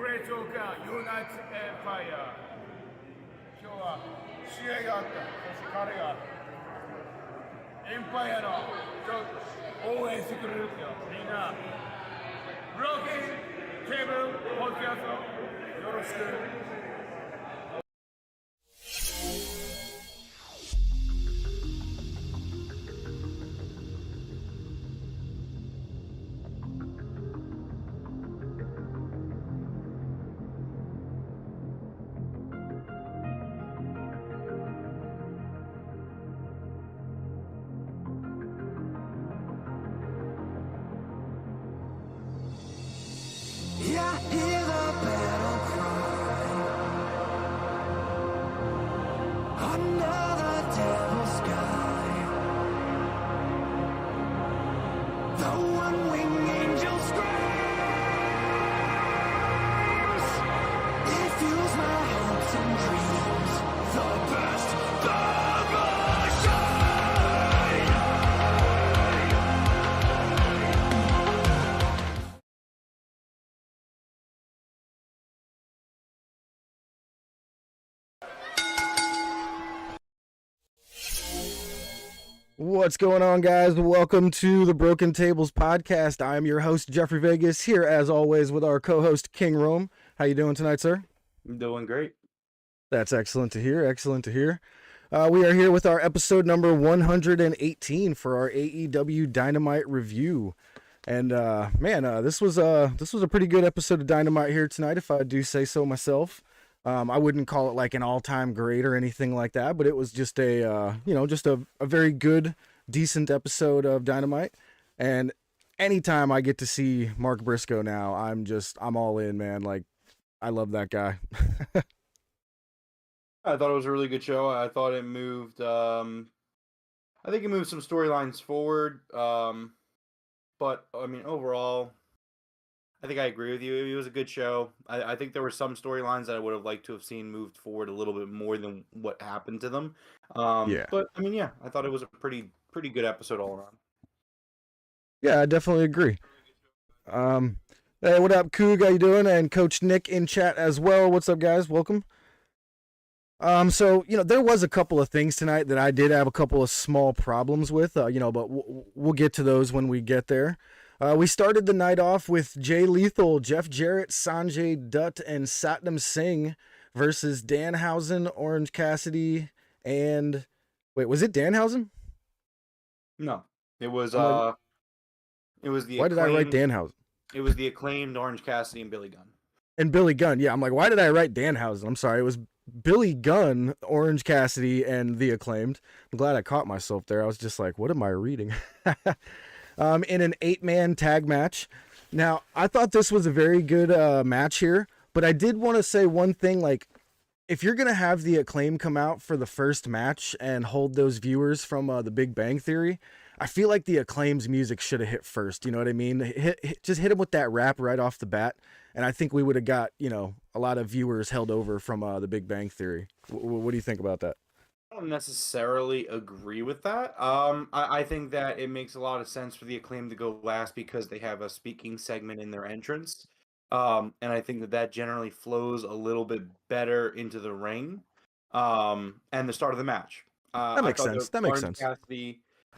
グレートカーユナイテッドエンパイア。今日は試合があった。そして彼がエンパイアの応援してくれるってよ。みんなブローキンケーブルポッドキャストよろしく。What's going on, guys? Welcome to the Broken Tables podcast. I'm your host, Jeffrey Vegas, here as always with our co-host, King Rome. How you doing tonight, sir? I'm doing great. That's excellent to hear. Excellent to hear. We are here with our episode number 118 for our AEW Dynamite review. And this was a pretty good episode of Dynamite here tonight, if I do say so myself. I wouldn't call it like an all-time great or anything like that, but it was just a very good, decent episode of Dynamite. And anytime I get to see Mark Briscoe now, I'm all in, man. Like, I love that guy. I thought it was a really good show. I thought it moved, I think it moved some storylines forward. But I mean, overall, I think I agree with you. It was a good show. I think there were some storylines that I would have liked to have seen moved forward a little bit more than what happened to them. Yeah. But I mean, yeah, I thought it was a pretty good episode all around. Yeah, I definitely agree. Hey, what up, Coog? How you doing? And Coach Nick in chat as well. What's up, guys? Welcome. So, there was a couple of things tonight that I did have a couple of small problems with, but we'll get to those when we get there. We started the night off with Jay Lethal, Jeff Jarrett, Sanjay Dutt, and Satnam Singh versus Danhausen, Orange Cassidy, and... Wait, was it Danhausen? No, it was, it was the Why did I write Danhausen? It was the acclaimed Orange Cassidy and Billy Gunn. And Billy Gunn, yeah. I'm like, why did I write Danhausen? I'm sorry, it was Billy Gunn, Orange Cassidy, and the acclaimed. I'm glad I caught myself there. I was just like, what am I reading? In an 8-man tag match. Now, I thought this was a very good match here, but I did want to say one thing, like, if you're going to have the Acclaim come out for the first match and hold those viewers from the Big Bang Theory, I feel like the Acclaim's music should have hit first, you know what I mean? Just hit them with that rap right off the bat, and I think we would have got, a lot of viewers held over from the Big Bang Theory. What do you think about that? I don't necessarily agree with that. I think that it makes a lot of sense for the Acclaim to go last because they have a speaking segment in their entrance. And I think that generally flows a little bit better into the ring and the start of the match. That makes sense. That makes sense. I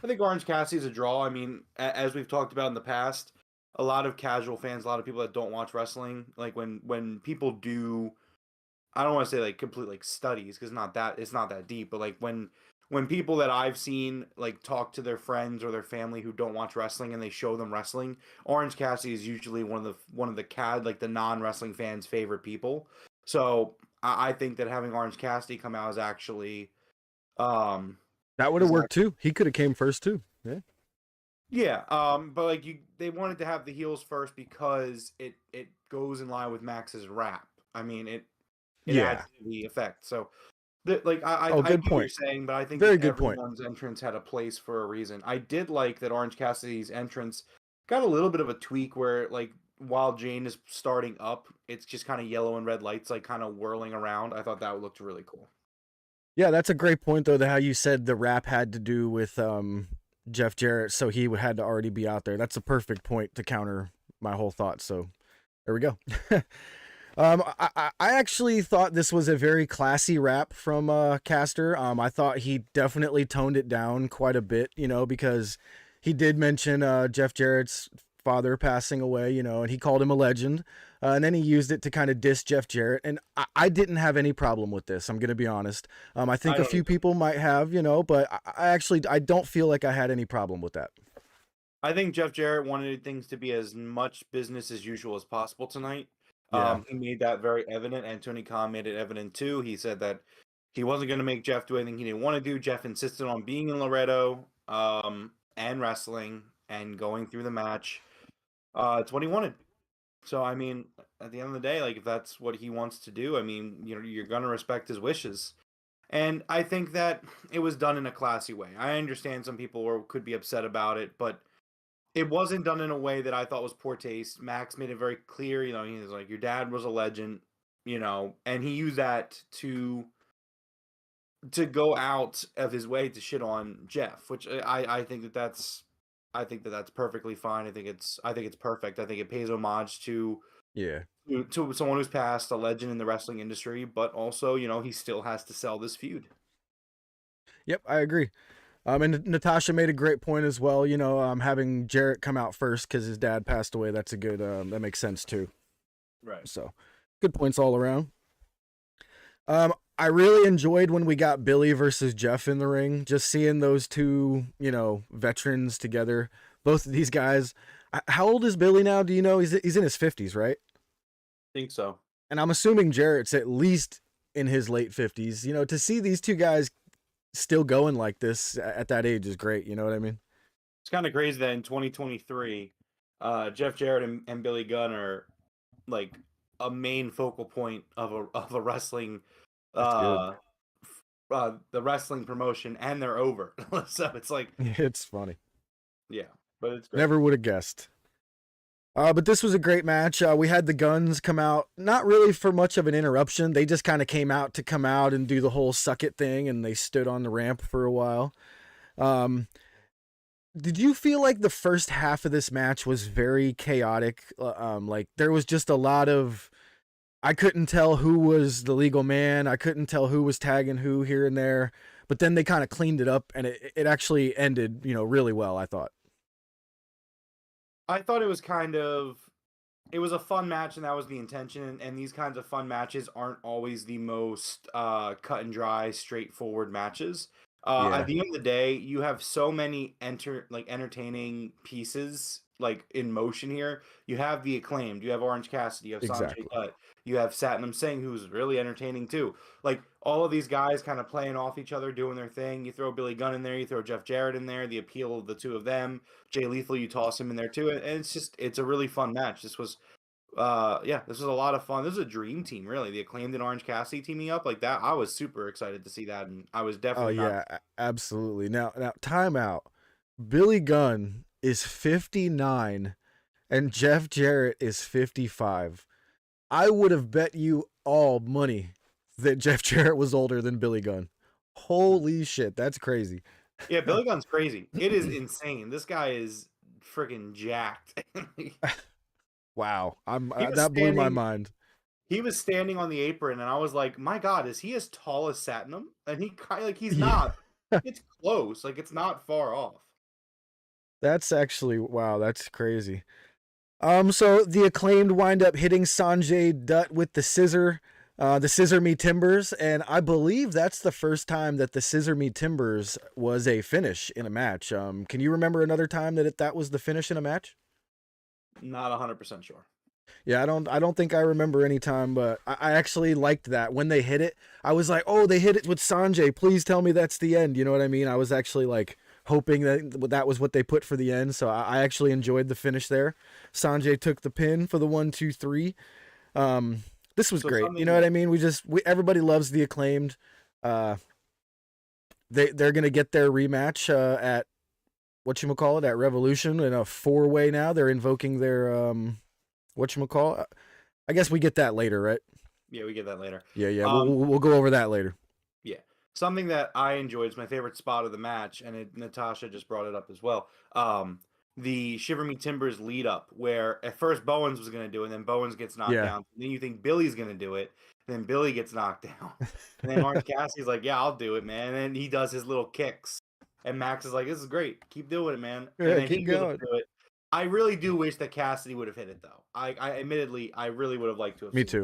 think Orange Cassidy is a draw. I mean, as we've talked about in the past, a lot of casual fans, a lot of people that don't watch wrestling, like when people do... I don't want to say like complete like studies because it's not that deep, but like when people that I've seen like talk to their friends or their family who don't watch wrestling and they show them wrestling, Orange Cassidy is usually one of the non-wrestling fans' favorite people. So I think that having Orange Cassidy come out is actually that would have worked too. He could have came first too. Yeah. Yeah, but like they wanted to have the heels first because it goes in line with Max's rap. I mean it adds to the effect. So, I good get point. what you're saying, but I think Very good point. Everyone's entrance had a place for a reason. I did like that Orange Cassidy's entrance got a little bit of a tweak where, like, while Jane is starting up, it's just kind of yellow and red lights, like, kind of whirling around. I thought that looked really cool. Yeah, that's a great point, though, how you said the rap had to do with Jeff Jarrett, so he had to already be out there. That's a perfect point to counter my whole thought, so there we go. I actually thought this was a very classy rap from Caster. I thought he definitely toned it down quite a bit, because he did mention Jeff Jarrett's father passing away, and he called him a legend. And then he used it to kind of diss Jeff Jarrett, and I didn't have any problem with this. I'm gonna be honest. I think a few people might have, but I don't feel like I had any problem with that. I think Jeff Jarrett wanted things to be as much business as usual as possible tonight. Yeah. He made that very evident, and Tony Khan made it evident too. He said that he wasn't going to make Jeff do anything he didn't want to do. Jeff insisted on being in Laredo and wrestling and going through the match. It's what he wanted. So, I mean, at the end of the day, like, if that's what he wants to do, I mean, you're going to respect his wishes. And I think that it was done in a classy way. I understand some people could be upset about it, but it wasn't done in a way that I thought was poor taste. Max made it very clear, he was like, your dad was a legend, and he used that to go out of his way to shit on Jeff, which I think that's perfectly fine. I think it's perfect. I think it pays homage to someone who's passed, a legend in the wrestling industry, but also, he still has to sell this feud. Yep, I agree. And Natasha made a great point as well. Having Jarrett come out first because his dad passed away. That's a good. That makes sense too. Right. So, good points all around. I really enjoyed when we got Billy versus Jeff in the ring. Just seeing those two, veterans together. Both of these guys. How old is Billy now? Do you know? He's in his 50s, right? I think so. And I'm assuming Jarrett's at least in his late 50s. To see these two guys still going like this at that age is great. You know what I mean? It's kind of crazy that in 2023, Jeff Jarrett and Billy Gunn are like a main focal point of a wrestling, the wrestling promotion, and they're over. So it's like, it's funny. Yeah, but it's great. Never would have guessed. But this was a great match. We had the Guns come out, not really for much of an interruption. They just kind of came out to come out and do the whole suck it thing, and they stood on the ramp for a while. Did you feel like the first half of this match was very chaotic? Like there was just a lot of, I couldn't tell who was the legal man. I couldn't tell who was tagging who here and there. But then they kind of cleaned it up, and it actually ended, really well, I thought. I thought it was it was a fun match, and that was the intention. And these kinds of fun matches aren't always the most cut and dry, straightforward matches. At the end of the day, you have so many entertaining pieces like in motion here. You have the Acclaimed, you have Orange Cassidy, you have Sanjay Dutt, you have Satnam Singh, who's really entertaining too. Like all of these guys kind of playing off each other, doing their thing. You throw Billy Gunn in there, you throw Jeff Jarrett in there, the appeal of the two of them. Jay Lethal, you toss him in there too, and it's a really fun match. This was this was a lot of fun. This is a dream team, really. The Acclaimed and Orange Cassidy teaming up like that. I was super excited to see that, and I was definitely absolutely. Now time out. Billy Gunn is 59 and Jeff Jarrett is 55. I would have bet you all money that Jeff Jarrett was older than Billy Gunn. Holy shit, that's crazy. Yeah, Billy Gunn's crazy. It is insane. This guy is freaking jacked. Wow, that blew my mind. He was standing on the apron, and I was like, "My God, is he as tall as Satnam?" And he's not. It's close. Like it's not far off. That's actually wow. That's crazy. So the Acclaimed wind up hitting Sanjay Dutt with the scissor me timbers, and I believe that's the first time that the scissor me timbers was a finish in a match. Can you remember another time that was the finish in a match? Not 100% sure. Yeah, I don't think I remember any time, but I actually liked that when they hit it. I was like, oh, they hit it with Sanjay. Please tell me that's the end. You know what I mean? I was actually like hoping that was what they put for the end. So I actually enjoyed the finish there. Sanjay took the pin for the 1, 2, 3. This was great. You know what I mean? Everybody loves the Acclaimed. They're gonna get their rematch at whatchamacallit at Revolution in a 4-way now. They're invoking their whatchamacallit. I guess we get that later, right? Yeah, we get that later. Yeah. We'll go over that later. Yeah. Something that I enjoyed is my favorite spot of the match, and Natasha just brought it up as well. the Shiver Me Timbers lead up, where at first Bowens was going to do it, and then Bowens gets knocked down. And then you think Billy's going to do it, and then Billy gets knocked down. And then Orange Cassidy's like, yeah, I'll do it, man. And then he does his little kicks. And Max is like, this is great. Keep doing it, man. Yeah, and then keep he goes going. up to it. I really do wish that Cassidy would have hit it, though. I admittedly, I really would have liked to have Me seen too.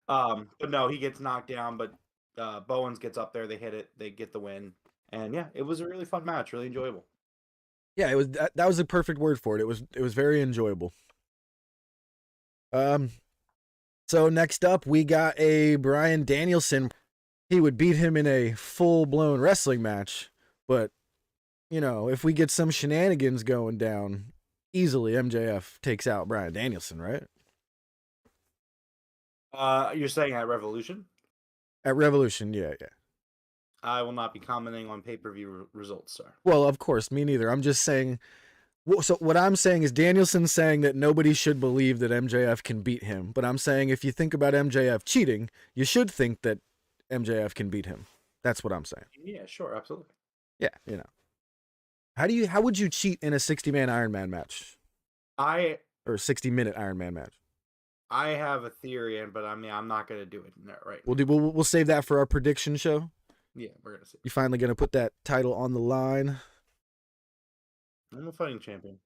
it. But no, he gets knocked down, but Bowens gets up there, they hit it, they get the win. And yeah, it was a really fun match, really enjoyable. Yeah, it was that was the perfect word for it. It was very enjoyable. So next up we got a Bryan Danielson. He would beat him in a full-blown wrestling match, but you know, if we get some shenanigans going down, easily MJF takes out Bryan Danielson, right? You're saying at Revolution? At Revolution, yeah. I will not be commenting on pay-per-view results, sir. Well, of course, me neither. I'm just saying. So what I'm saying is Danielson's saying that nobody should believe that MJF can beat him. But I'm saying if you think about MJF cheating, you should think that MJF can beat him. That's what I'm saying. Yeah, sure, absolutely. Yeah, you know. How would you cheat in a 60-man Iron Man match? Or a 60-minute Iron Man match? I have a theory, but I mean, I'm not going to do it right now. We'll save that for our prediction show. Yeah, we're going to see. You finally going to put that title on the line? I'm a fighting champion.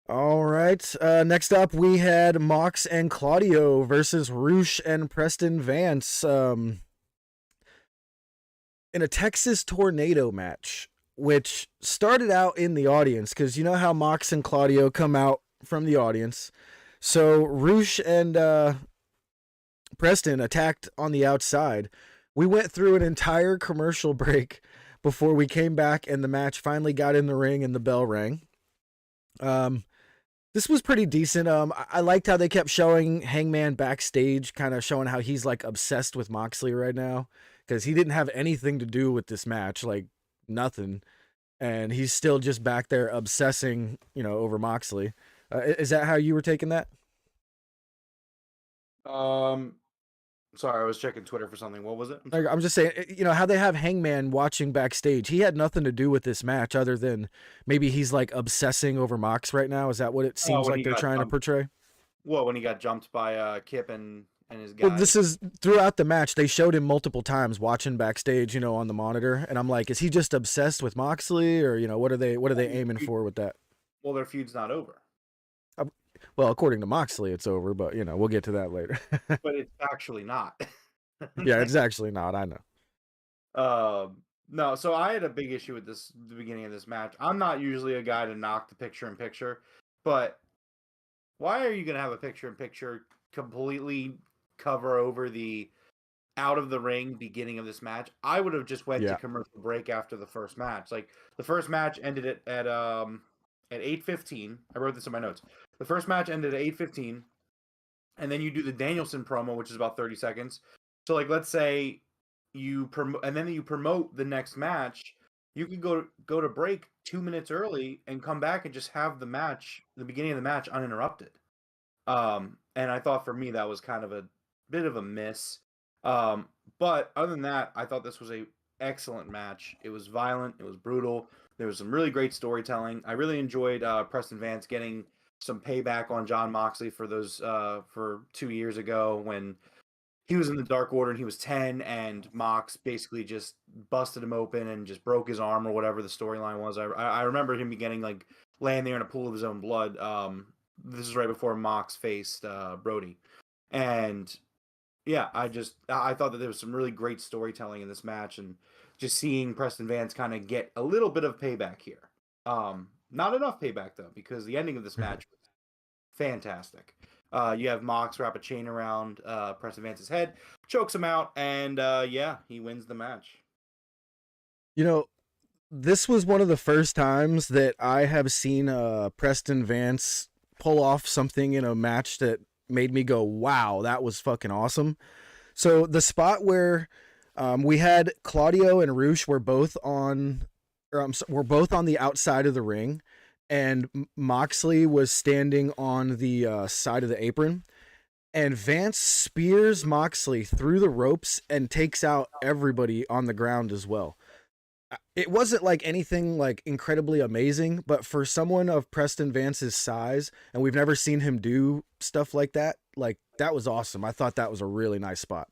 All right. Next up, we had Mox and Claudio versus Roosh and Preston Vance in a Texas Tornado match, which started out in the audience because you know how Mox and Claudio come out from the audience. So Roosh and Preston attacked on the outside. We went through an entire commercial break before we came back and the match finally got in the ring and the bell rang. This was pretty decent. I liked how they kept showing Hangman backstage, kind of showing how he's like obsessed with Moxley right now because he didn't have anything to do with this match, like nothing. And he's still just back there obsessing, you know, over Moxley. Is that how you were taking that? Sorry, I was checking Twitter for something. What was it? I'm just saying, you know, how they have Hangman watching backstage. He had nothing to do with this match other than maybe he's like obsessing over Mox right now. Is that what it seems like they're trying to portray? Well, when he got jumped by Kip and his guy. Well, this is throughout the match. They showed him multiple times watching backstage, you know, on the monitor. And I'm like, is he just obsessed with Moxley or, you know, what are they aiming for with that? Well, their feud's not over. Well, according to Moxley, it's over, but, you know, we'll get to that later. But it's actually not. Yeah, it's actually not. I know. No, so I had a big issue with the beginning of this match. I'm not usually a guy to knock the picture-in-picture, but why are you going to have a picture-in-picture completely cover over the out-of-the-ring beginning of this match? I would have just went to commercial break after the first match. Like, the first match ended at 8:15. I wrote this in my notes. The first match ended at 8:15, and then you do the Danielson promo, which is about 30 seconds. So, like, let's say you promote, and then you promote the next match. You could go to break 2 minutes early and come back and just have the beginning of the match uninterrupted. And I thought for me that was kind of a bit of a miss. But other than that, I thought this was a excellent match. It was violent. It was brutal. There was some really great storytelling. I really enjoyed Preston Vance getting some payback on John Moxley for those for 2 years ago when he was in the Dark Order and he was 10 and Mox basically just busted him open and just broke his arm or whatever the storyline was. I remember him getting like laying there in a pool of his own blood. This is right before Mox faced Brody. And yeah, I thought that there was some really great storytelling in this match and just seeing Preston Vance kind of get a little bit of payback here. Not enough payback, though, because the ending of this match was fantastic. You have Mox wrap a chain around Preston Vance's head, chokes him out, and he wins the match. You know, this was one of the first times that I have seen Preston Vance pull off something in a match that made me go, wow, that was fucking awesome. So the spot where we had Claudio and Roosh were both on the outside of the ring, and Moxley was standing on the side of the apron, and Vance spears Moxley through the ropes and takes out everybody on the ground as well. It wasn't like anything like incredibly amazing, but for someone of Preston Vance's size, and we've never seen him do stuff like that was awesome. I thought that was a really nice spot.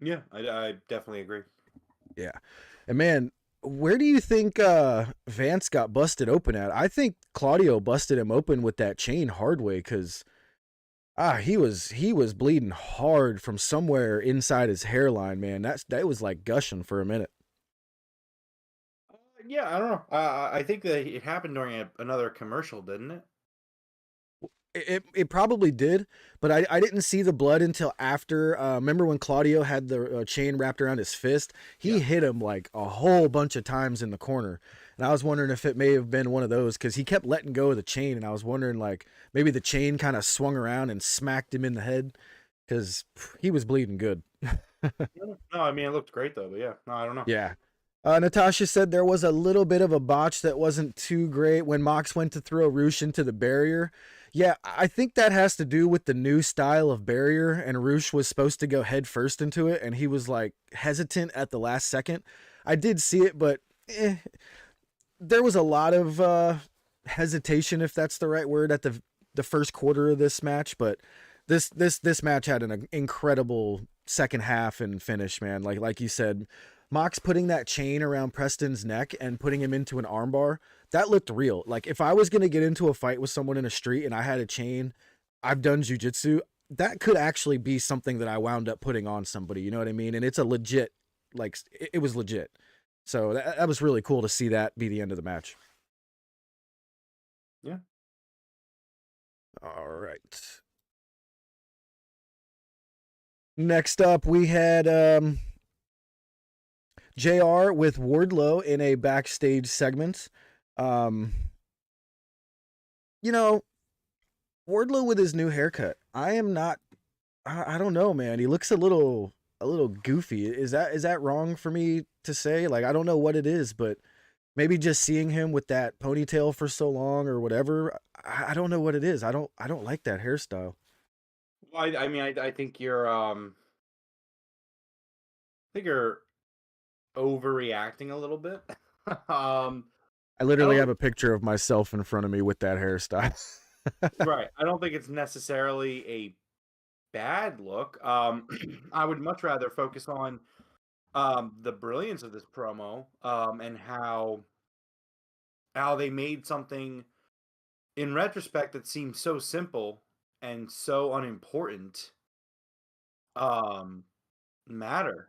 Yeah, I definitely agree. Yeah. And man, where do you think Vance got busted open at? I think Claudio busted him open with that chain hard way, because he was bleeding hard from somewhere inside his hairline, man. That was like gushing for a minute. Yeah, I don't know. I think that it happened during another commercial, didn't it? It probably did, but I didn't see the blood until after. Remember when Claudio had the chain wrapped around his fist? He hit him like a whole bunch of times in the corner. And I was wondering if it may have been one of those, because he kept letting go of the chain. And I was wondering, like, maybe the chain kind of swung around and smacked him in the head, because he was bleeding good. No, I mean, it looked great, though. But yeah, no, I don't know. Yeah. Natasha said there was a little bit of a botch that wasn't too great when Mox went to throw Roosh into the barrier. Yeah, I think that has to do with the new style of barrier, and Roosh was supposed to go head first into it, and he was like hesitant at the last second. I did see it, but there was a lot of hesitation, if that's the right word, at the first quarter of this match. But this match had an incredible second half and finish, man. Like you said, Mox putting that chain around Preston's neck and putting him into an armbar, that looked real. Like, if I was going to get into a fight with someone in a street and I had a chain, I've done jujitsu, that could actually be something that I wound up putting on somebody, you know what I mean? And it's a legit, like, it was legit. So that was really cool to see that be the end of the match. Yeah. All right. Next up, we had JR with Wardlow in a backstage segment. Wardlow with his new haircut. I don't know, man. He looks a little goofy. Is that wrong for me to say? Like, I don't know what it is, but maybe just seeing him with that ponytail for so long or whatever. I don't know what it is. I don't like that hairstyle. Well, I mean, I think you're overreacting a little bit. I literally have a picture of myself in front of me with that hairstyle. Right. I don't think it's necessarily a bad look. I would much rather focus on the brilliance of this promo, and how they made something in retrospect that seems so simple and so unimportant matter.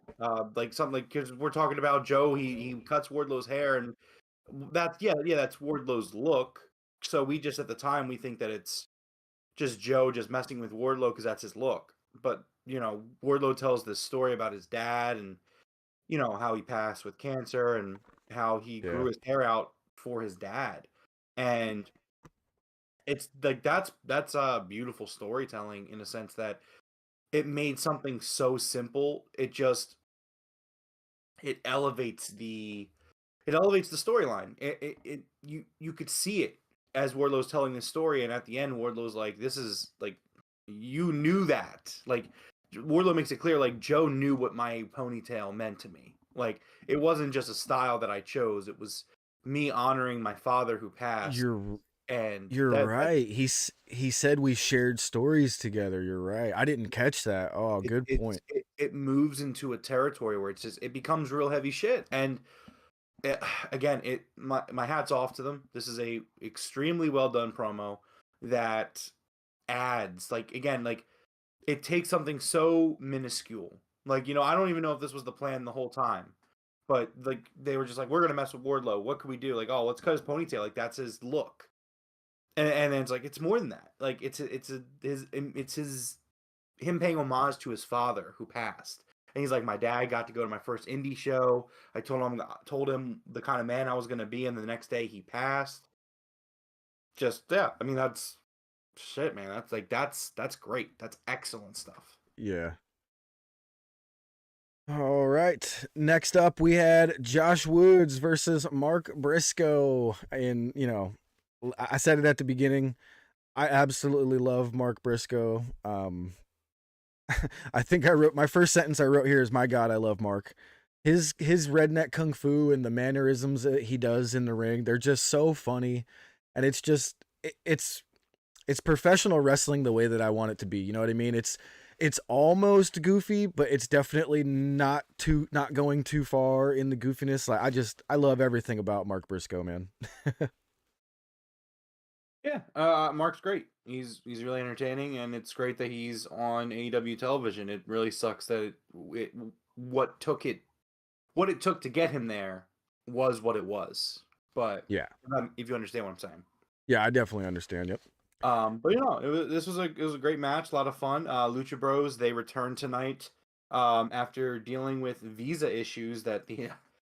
Like something like, because we're talking about Joe, he cuts Wardlow's hair, and that's that's Wardlow's look. So we just, at the time, we think that it's just Joe just messing with Wardlow because that's his look. But Wardlow tells this story about his dad, and how he passed with cancer, and how he grew his hair out for his dad. And it's like that's beautiful storytelling, in a sense that it made something so simple, it elevates the storyline. You could see it as Wardlow's telling this story, and at the end, Wardlow's like, "This is like, you knew that." Like, Wardlow makes it clear, like, Joe knew what my ponytail meant to me. Like, it wasn't just a style that I chose; it was me honoring my father who passed. You're right. He said we shared stories together. You're right. I didn't catch that. Oh, good point. It moves into a territory where it becomes real heavy shit. And again, my hat's off to them. This is a extremely well done promo that adds, like, again, like, it takes something so minuscule. Like, I don't even know if this was the plan the whole time, but like, they were just like, we're gonna mess with Wardlow. What could we do? Like, oh, let's cut his ponytail. Like, that's his look. And then it's like, it's more than that. Like, it's him paying homage to his father who passed. And he's like, my dad got to go to my first indie show. I told him the kind of man I was gonna be, and the next day he passed. Just, yeah, I mean, that's shit, man. That's great. That's excellent stuff. Yeah. All right. Next up, we had Josh Woods versus Mark Briscoe. And, I said it at the beginning. I absolutely love Mark Briscoe. I think my first sentence I wrote here is, "My God, I love Mark." His redneck kung fu and the mannerisms that he does in the ring, they're just so funny, and it's just it's professional wrestling the way that I want it to be. You know what I mean? It's almost goofy, but it's definitely not going too far in the goofiness. Like I love everything about Mark Briscoe, man. Yeah, Mark's great. He's really entertaining, and it's great that he's on AEW television. It really sucks that what it took to get him there was what it was. But Yeah. if you understand what I'm saying. Yeah, I definitely understand. Yep. But this was a great match, a lot of fun. Lucha Bros, they returned tonight after dealing with visa issues that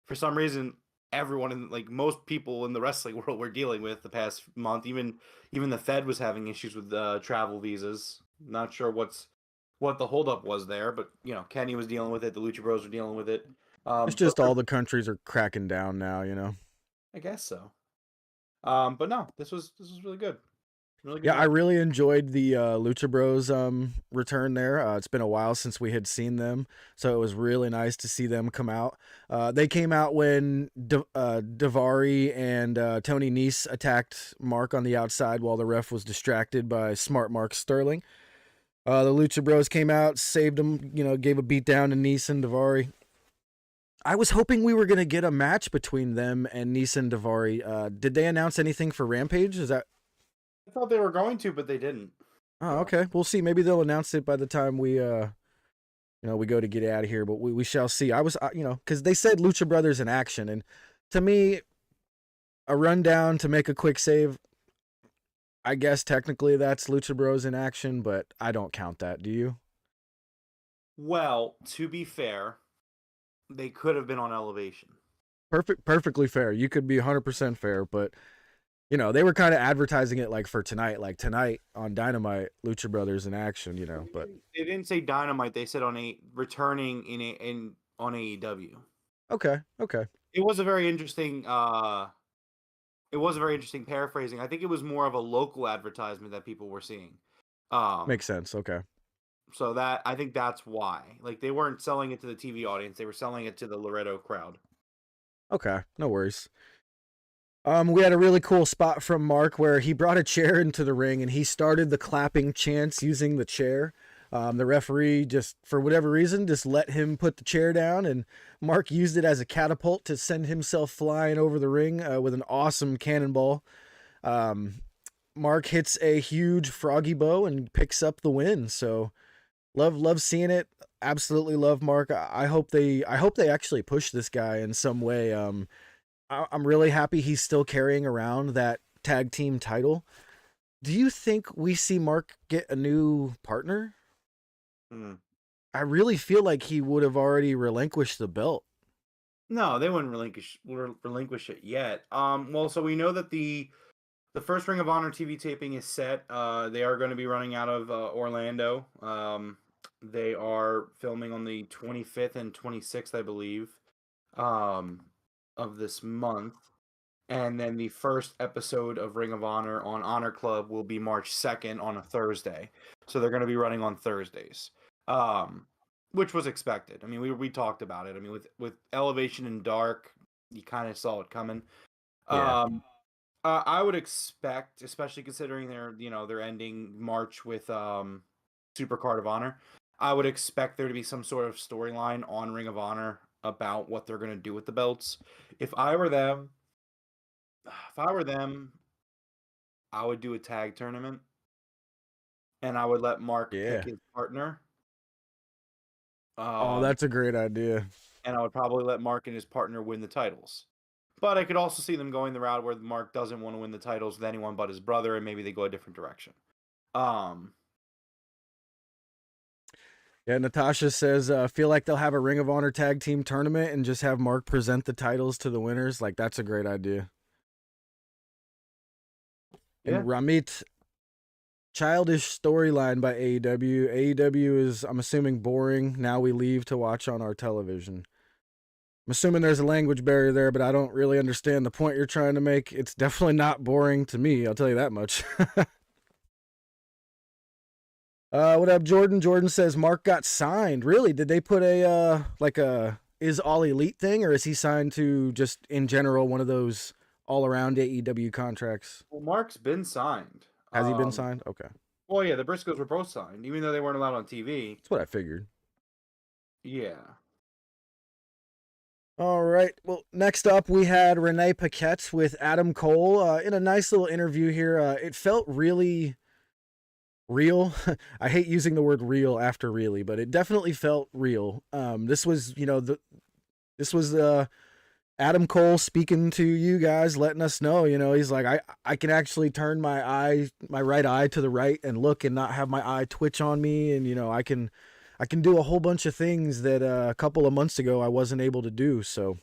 for some reason everyone in like most people in the wrestling world were dealing with the past month. Even the Fed was having issues with travel visas. Not sure what the holdup was there, but Kenny was dealing with it. The Lucha Bros were dealing with it. It's just all the countries are cracking down now, you know. I guess so. But no, this was really good. Really good Yeah, match. I really enjoyed the Lucha Bros return there. It's been a while since we had seen them, so it was really nice to see them come out. They came out when Davari and Tony Nese attacked Mark on the outside while the ref was distracted by smart Mark Sterling. The Lucha Bros came out, saved him, gave a beat down to Nese and Davari. I was hoping we were going to get a match between them and Nese and Davari. Did they announce anything for Rampage? Is that... I thought they were going to, but they didn't. Oh, okay. We'll see. Maybe they'll announce it by the time we we go to get out of here, but we shall see. I was, because they said Lucha Brothers in action, and to me, a rundown to make a quick save, I guess technically that's Lucha Bros in action, but I don't count that. Do you? Well, to be fair, they could have been on Elevation. Perfectly fair. You could be 100% fair, but they were kind of advertising it like for tonight, on Dynamite, Lucha Brothers in action, but they didn't say Dynamite. They said returning on AEW. Okay. It was a very interesting. Paraphrasing. I think it was more of a local advertisement that people were seeing. Makes sense. Okay. So I think that's why. Like they weren't selling it to the TV audience; they were selling it to the Loretto crowd. Okay, no worries. We had a really cool spot from Mark where he brought a chair into the ring and he started the clapping chants using the chair. The referee just, for whatever reason, just let him put the chair down, and Mark used it as a catapult to send himself flying over the ring with an awesome cannonball. Mark hits a huge froggy bow and picks up the win. So love seeing it. Absolutely love Mark. I hope they actually push this guy in some way. I'm really happy he's still carrying around that tag team title. Do you think we see Mark get a new partner? I really feel like he would have already relinquished the belt. No, they wouldn't relinquish it yet. Well, so we know that the first Ring of Honor TV taping is set. They are going to be running out of Orlando. They are filming on the 25th and 26th, I believe. Of this month, and then the first episode of Ring of Honor on Honor Club will be March 2nd on a Thursday. So they're going to be running on Thursdays, which was expected. I mean, we talked about it. I mean, with Elevation and Dark, you kind of saw it coming. Yeah. I would expect, especially considering they're ending March with Supercard of Honor, I would expect there to be some sort of storyline on Ring of Honor about what they're going to do with the belts. If I were them, I would do a tag tournament, and I would let Mark pick his partner. Oh, that's a great idea. And I would probably let Mark and his partner win the titles. But I could also see them going the route where Mark doesn't want to win the titles with anyone but his brother, and maybe they go a different direction. Yeah, Natasha says, feel like they'll have a Ring of Honor tag team tournament and just have Mark present the titles to the winners. Like, that's a great idea. Yeah. And Ramit, childish storyline by AEW. AEW is, I'm assuming, boring. Now we leave to watch on our television. I'm assuming there's a language barrier there, but I don't really understand the point you're trying to make. It's definitely not boring to me, I'll tell you that much. What up, Jordan? Jordan says Mark got signed. Really? Did they put a his All Elite thing, or is he signed to just in general one of those all around AEW contracts? Well, Mark's been signed. Has he been signed? Okay. Well, yeah, the Briscoes were both signed, even though they weren't allowed on TV. That's what I figured. Yeah. All right. Well, next up we had Renee Paquette with Adam Cole in a nice little interview here. It felt really real. I hate using the word real after really, but it definitely felt real. This was, this was Adam Cole speaking to you guys, letting us know, he's like, I can actually turn my right eye to the right and look and not have my eye twitch on me. And, I can do a whole bunch of things that a couple of months ago I wasn't able to do. So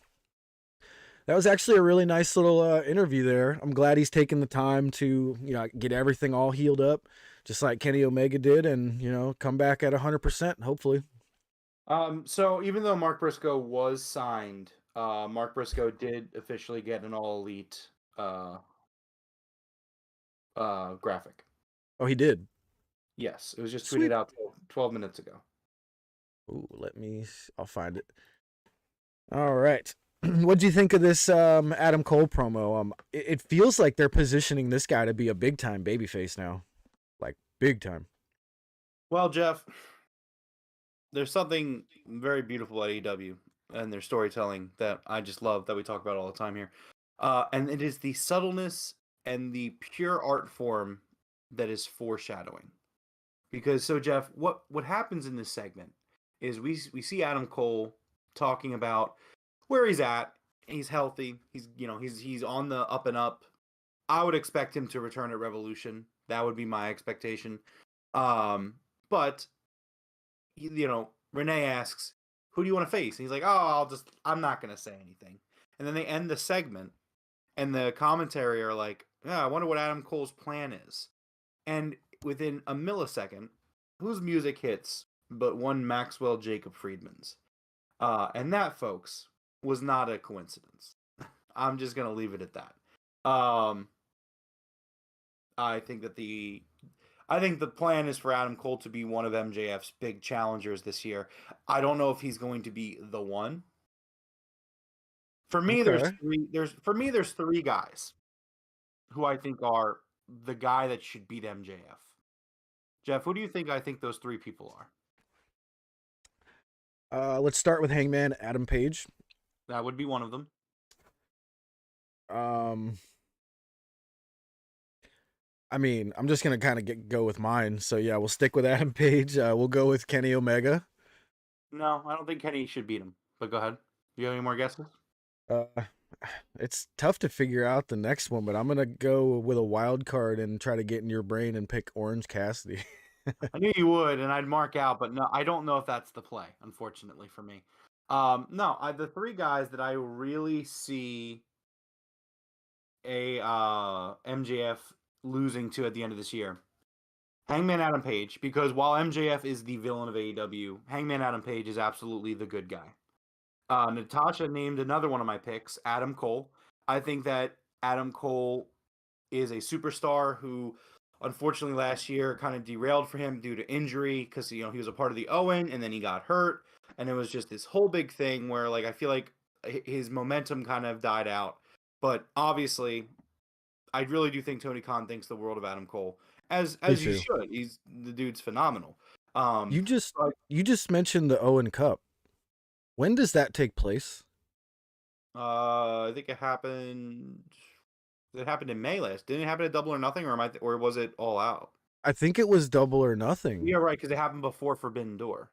that was actually a really nice little interview there. I'm glad he's taking the time to, get everything all healed up, just like Kenny Omega did, and, come back at 100%, hopefully. So even though Mark Briscoe was signed, Mark Briscoe did officially get an All Elite graphic. Oh, he did? Yes, it was just Sweet. tweeted out 12 minutes ago. Ooh, I'll find it. All right. What do you think of this Adam Cole promo? It feels like they're positioning this guy to be a big time babyface now. Like big time. Well, Jeff, there's something very beautiful at AEW and their storytelling that I just love that we talk about all the time here. And it is the subtleness and the pure art form that is foreshadowing. Because so Jeff, what happens in this segment is we see Adam Cole talking about where he's at. He's healthy. He's on the up and up. I would expect him to return at Revolution. That would be my expectation. But Renee asks, "Who do you want to face?" And he's like, "Oh, I'm not gonna say anything." And then they end the segment, and the commentary are like, "Yeah, I wonder what Adam Cole's plan is." And within a millisecond, whose music hits but one Maxwell Jacob Friedman's? And that, folks, was not a coincidence. I'm just gonna leave it at that. I think the plan is for Adam Cole to be one of MJF's big challengers this year. I don't know if he's going to be the one. For me, Okay. there's three guys who I think are the guy that should beat MJF. Jeff, who do you think I think those three people are? Let's start with Hangman Adam Page. That would be one of them. I mean, I'm just gonna kind of go with mine. So yeah, we'll stick with Adam Page. We'll go with Kenny Omega. No, I don't think Kenny should beat him. But go ahead. Do you have any more guesses? It's tough to figure out the next one, but I'm gonna go with a wild card and try to get in your brain and pick Orange Cassidy. I knew you would, and I'd mark out, but no, I don't know if that's the play, unfortunately for me. No, the three guys that I really see a MJF losing to at the end of this year. Hangman Adam Page, because while MJF is the villain of AEW, Hangman Adam Page is absolutely the good guy. Natasha named another one of my picks, Adam Cole. I think that Adam Cole is a superstar who, unfortunately, last year kind of derailed for him due to injury because he was a part of the Owen and then he got hurt, and it was just this whole big thing where I feel like his momentum kind of died out. But obviously, I really do think Tony Khan thinks the world of Adam Cole, as you should. The dude's phenomenal. You just mentioned the Owen Cup. When does that take place? I think it happened. It happened in May last. Didn't it happen at Double or Nothing, or was it All Out? I think it was Double or Nothing. Yeah, right, because it happened before Forbidden Door.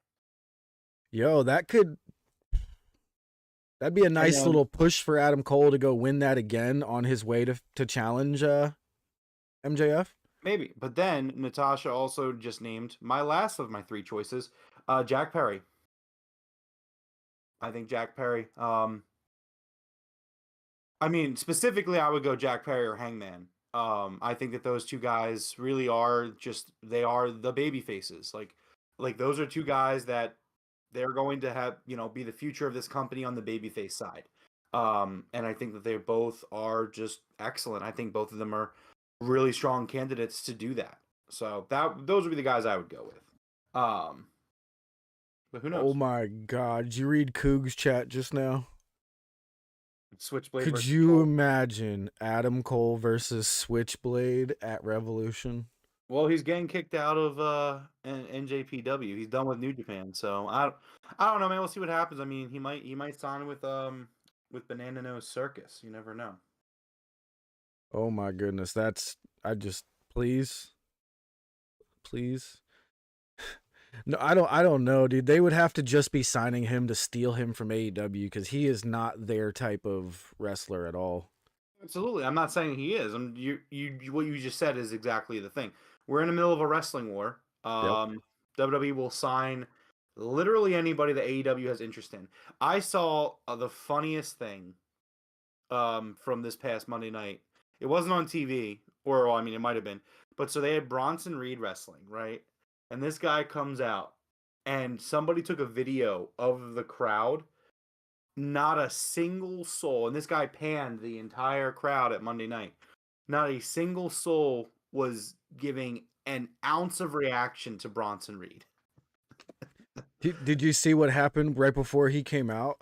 Yo, that'd be a nice little push for Adam Cole to go win that again on his way to challenge MJF. Maybe, but then Natasha also just named my last of my three choices, Jack Perry. I think Jack Perry. I mean, specifically, I would go Jack Perry or Hangman. I think that those two guys really are they are the baby faces. Like those are two guys that they're going to have, be the future of this company on the babyface side. And I think that they both are just excellent. I think both of them are really strong candidates to do that. So those would be the guys I would go with. But who Oh knows? my God. Did you read Coog's chat just now? Switchblade Could versus you Cole. imagine Adam Cole versus Switchblade at Revolution? Well, he's getting kicked out of NJPW. He's done with New Japan, so I don't know, man. We'll see what happens. I mean, he might sign with Banana Nose Circus. You never know. Oh my goodness. I just, please, please. No, I don't know, dude. They would have to just be signing him to steal him from AEW because he is not their type of wrestler at all. Absolutely, I'm not saying he is. What you just said is exactly the thing. We're in the middle of a wrestling war. Yep. WWE will sign literally anybody that AEW has interest in. I saw the funniest thing from this past Monday night. It wasn't on TV, or well, I mean, it might have been. But so they had Bronson Reed wrestling, right? And this guy comes out, and somebody took a video of the crowd. Not a single soul, and this guy panned the entire crowd at Monday night. Not a single soul was giving an ounce of reaction to Bronson Reed. Did you see what happened right before he came out?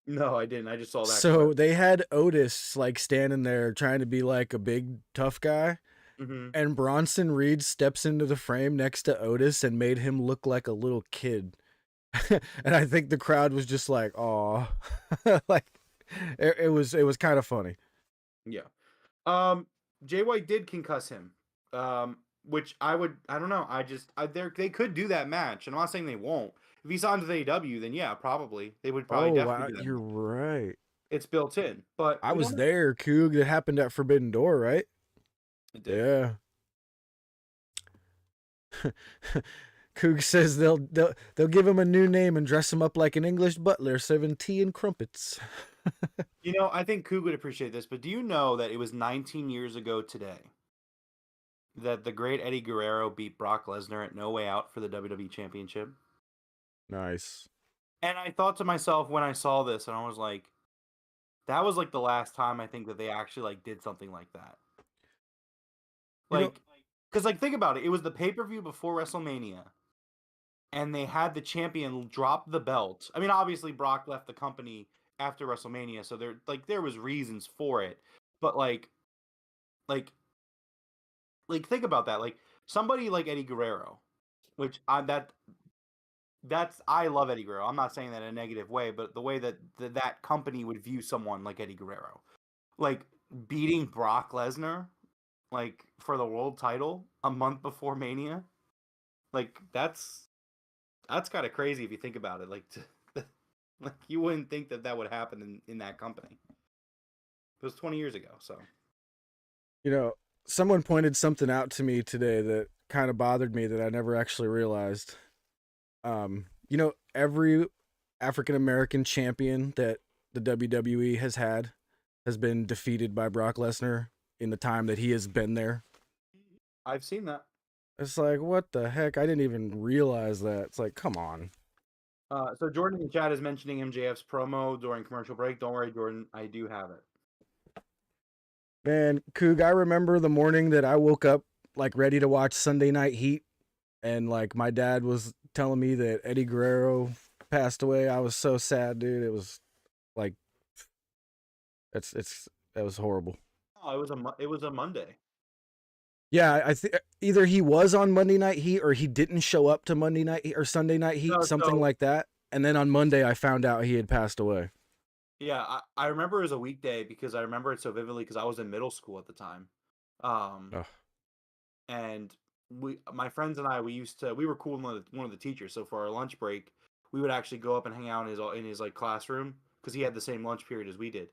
No, I didn't. I just saw that So clip. they had Otis like standing there trying to be like a big tough guy, Mm-hmm. and Bronson Reed steps into the frame next to Otis and made him look like a little kid. And I think the crowd was just like, "Aw," like it was kind of funny. Yeah. Jay White did concuss him. Which I don't know. They could do that match. I'm not saying they won't. If he signed with AEW, then yeah, probably they would probably Oh wow, definitely do that you're match. right. It's built in, but I we was don't know. there, Coog. It happened at Forbidden Door, right? It did. Yeah. Coog says they'll give him a new name and dress him up like an English butler serving tea and crumpets. You know, I think Coog would appreciate this, but do you know that it was 19 years ago today that the great Eddie Guerrero beat Brock Lesnar at No Way Out for the WWE Championship? Nice. And I thought to myself when I saw this, and I was like, that was like the last time I think that they actually like did something like that. You know, Like, because like think about it, it was the pay-per-view before WrestleMania, and they had the champion drop the belt. I mean, obviously Brock left the company after WrestleMania, so there was reasons for it, but like like think about that. Like somebody like Eddie Guerrero, which I love Eddie Guerrero. I'm not saying that in a negative way, but the way that that company would view someone like Eddie Guerrero, like beating Brock Lesnar, like for the world title a month before Mania, like that's kind of crazy if you think about it. Like you wouldn't think that that would happen in that company. It was 20 years ago, so. you know, someone pointed something out to me today that kind of bothered me that I never actually realized. Every African American champion that the WWE has been defeated by Brock Lesnar in the time that he has been there. I've seen that. It's like, what the heck? I didn't even realize that. It's like, come on. So Jordan in the chat is mentioning MJF's promo during commercial break. Don't worry, Jordan, I do have it. Man, Coog, I remember the morning that I woke up like ready to watch Sunday Night Heat, and like my dad was telling me that Eddie Guerrero passed away. I was so sad, dude. It was like that was horrible. Oh, it was a Monday. Yeah, I think either he was on Monday Night Heat or he didn't show up to Monday Night Heat or Sunday Night Heat, No, something so like that. And then on Monday, I found out he had passed away. yeah, I remember it was a weekday because I remember it so vividly because I was in middle school at the time. Um, Ugh. and my friends and I, we were cool with one of the teachers. So for our lunch break, we would actually go up and hang out in his like classroom because he had the same lunch period as we did.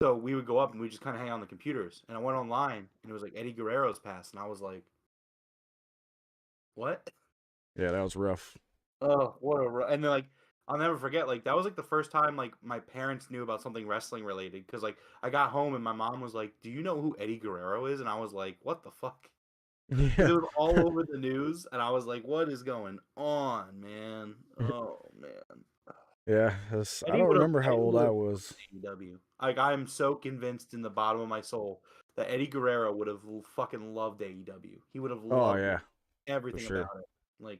So we would go up and we just kind of hang out on the computers. And I went online and it was like Eddie Guerrero's passed, and I was like, what? Yeah, that was rough. Oh, and then like I'll never forget, like that was like the first time like my parents knew about something wrestling related because like I got home and my mom was like, "Do you know who Eddie Guerrero is?" And I was like, "What the fuck?" Because Yeah. it was all over the news, and I was like, "What is going on, man? Oh man." Yeah, I don't remember how Eddie old would I have was. AEW. Like I'm so convinced in the bottom of my soul that Eddie Guerrero would have fucking loved AEW. He would have Oh loved yeah, for everything sure. about it. Like,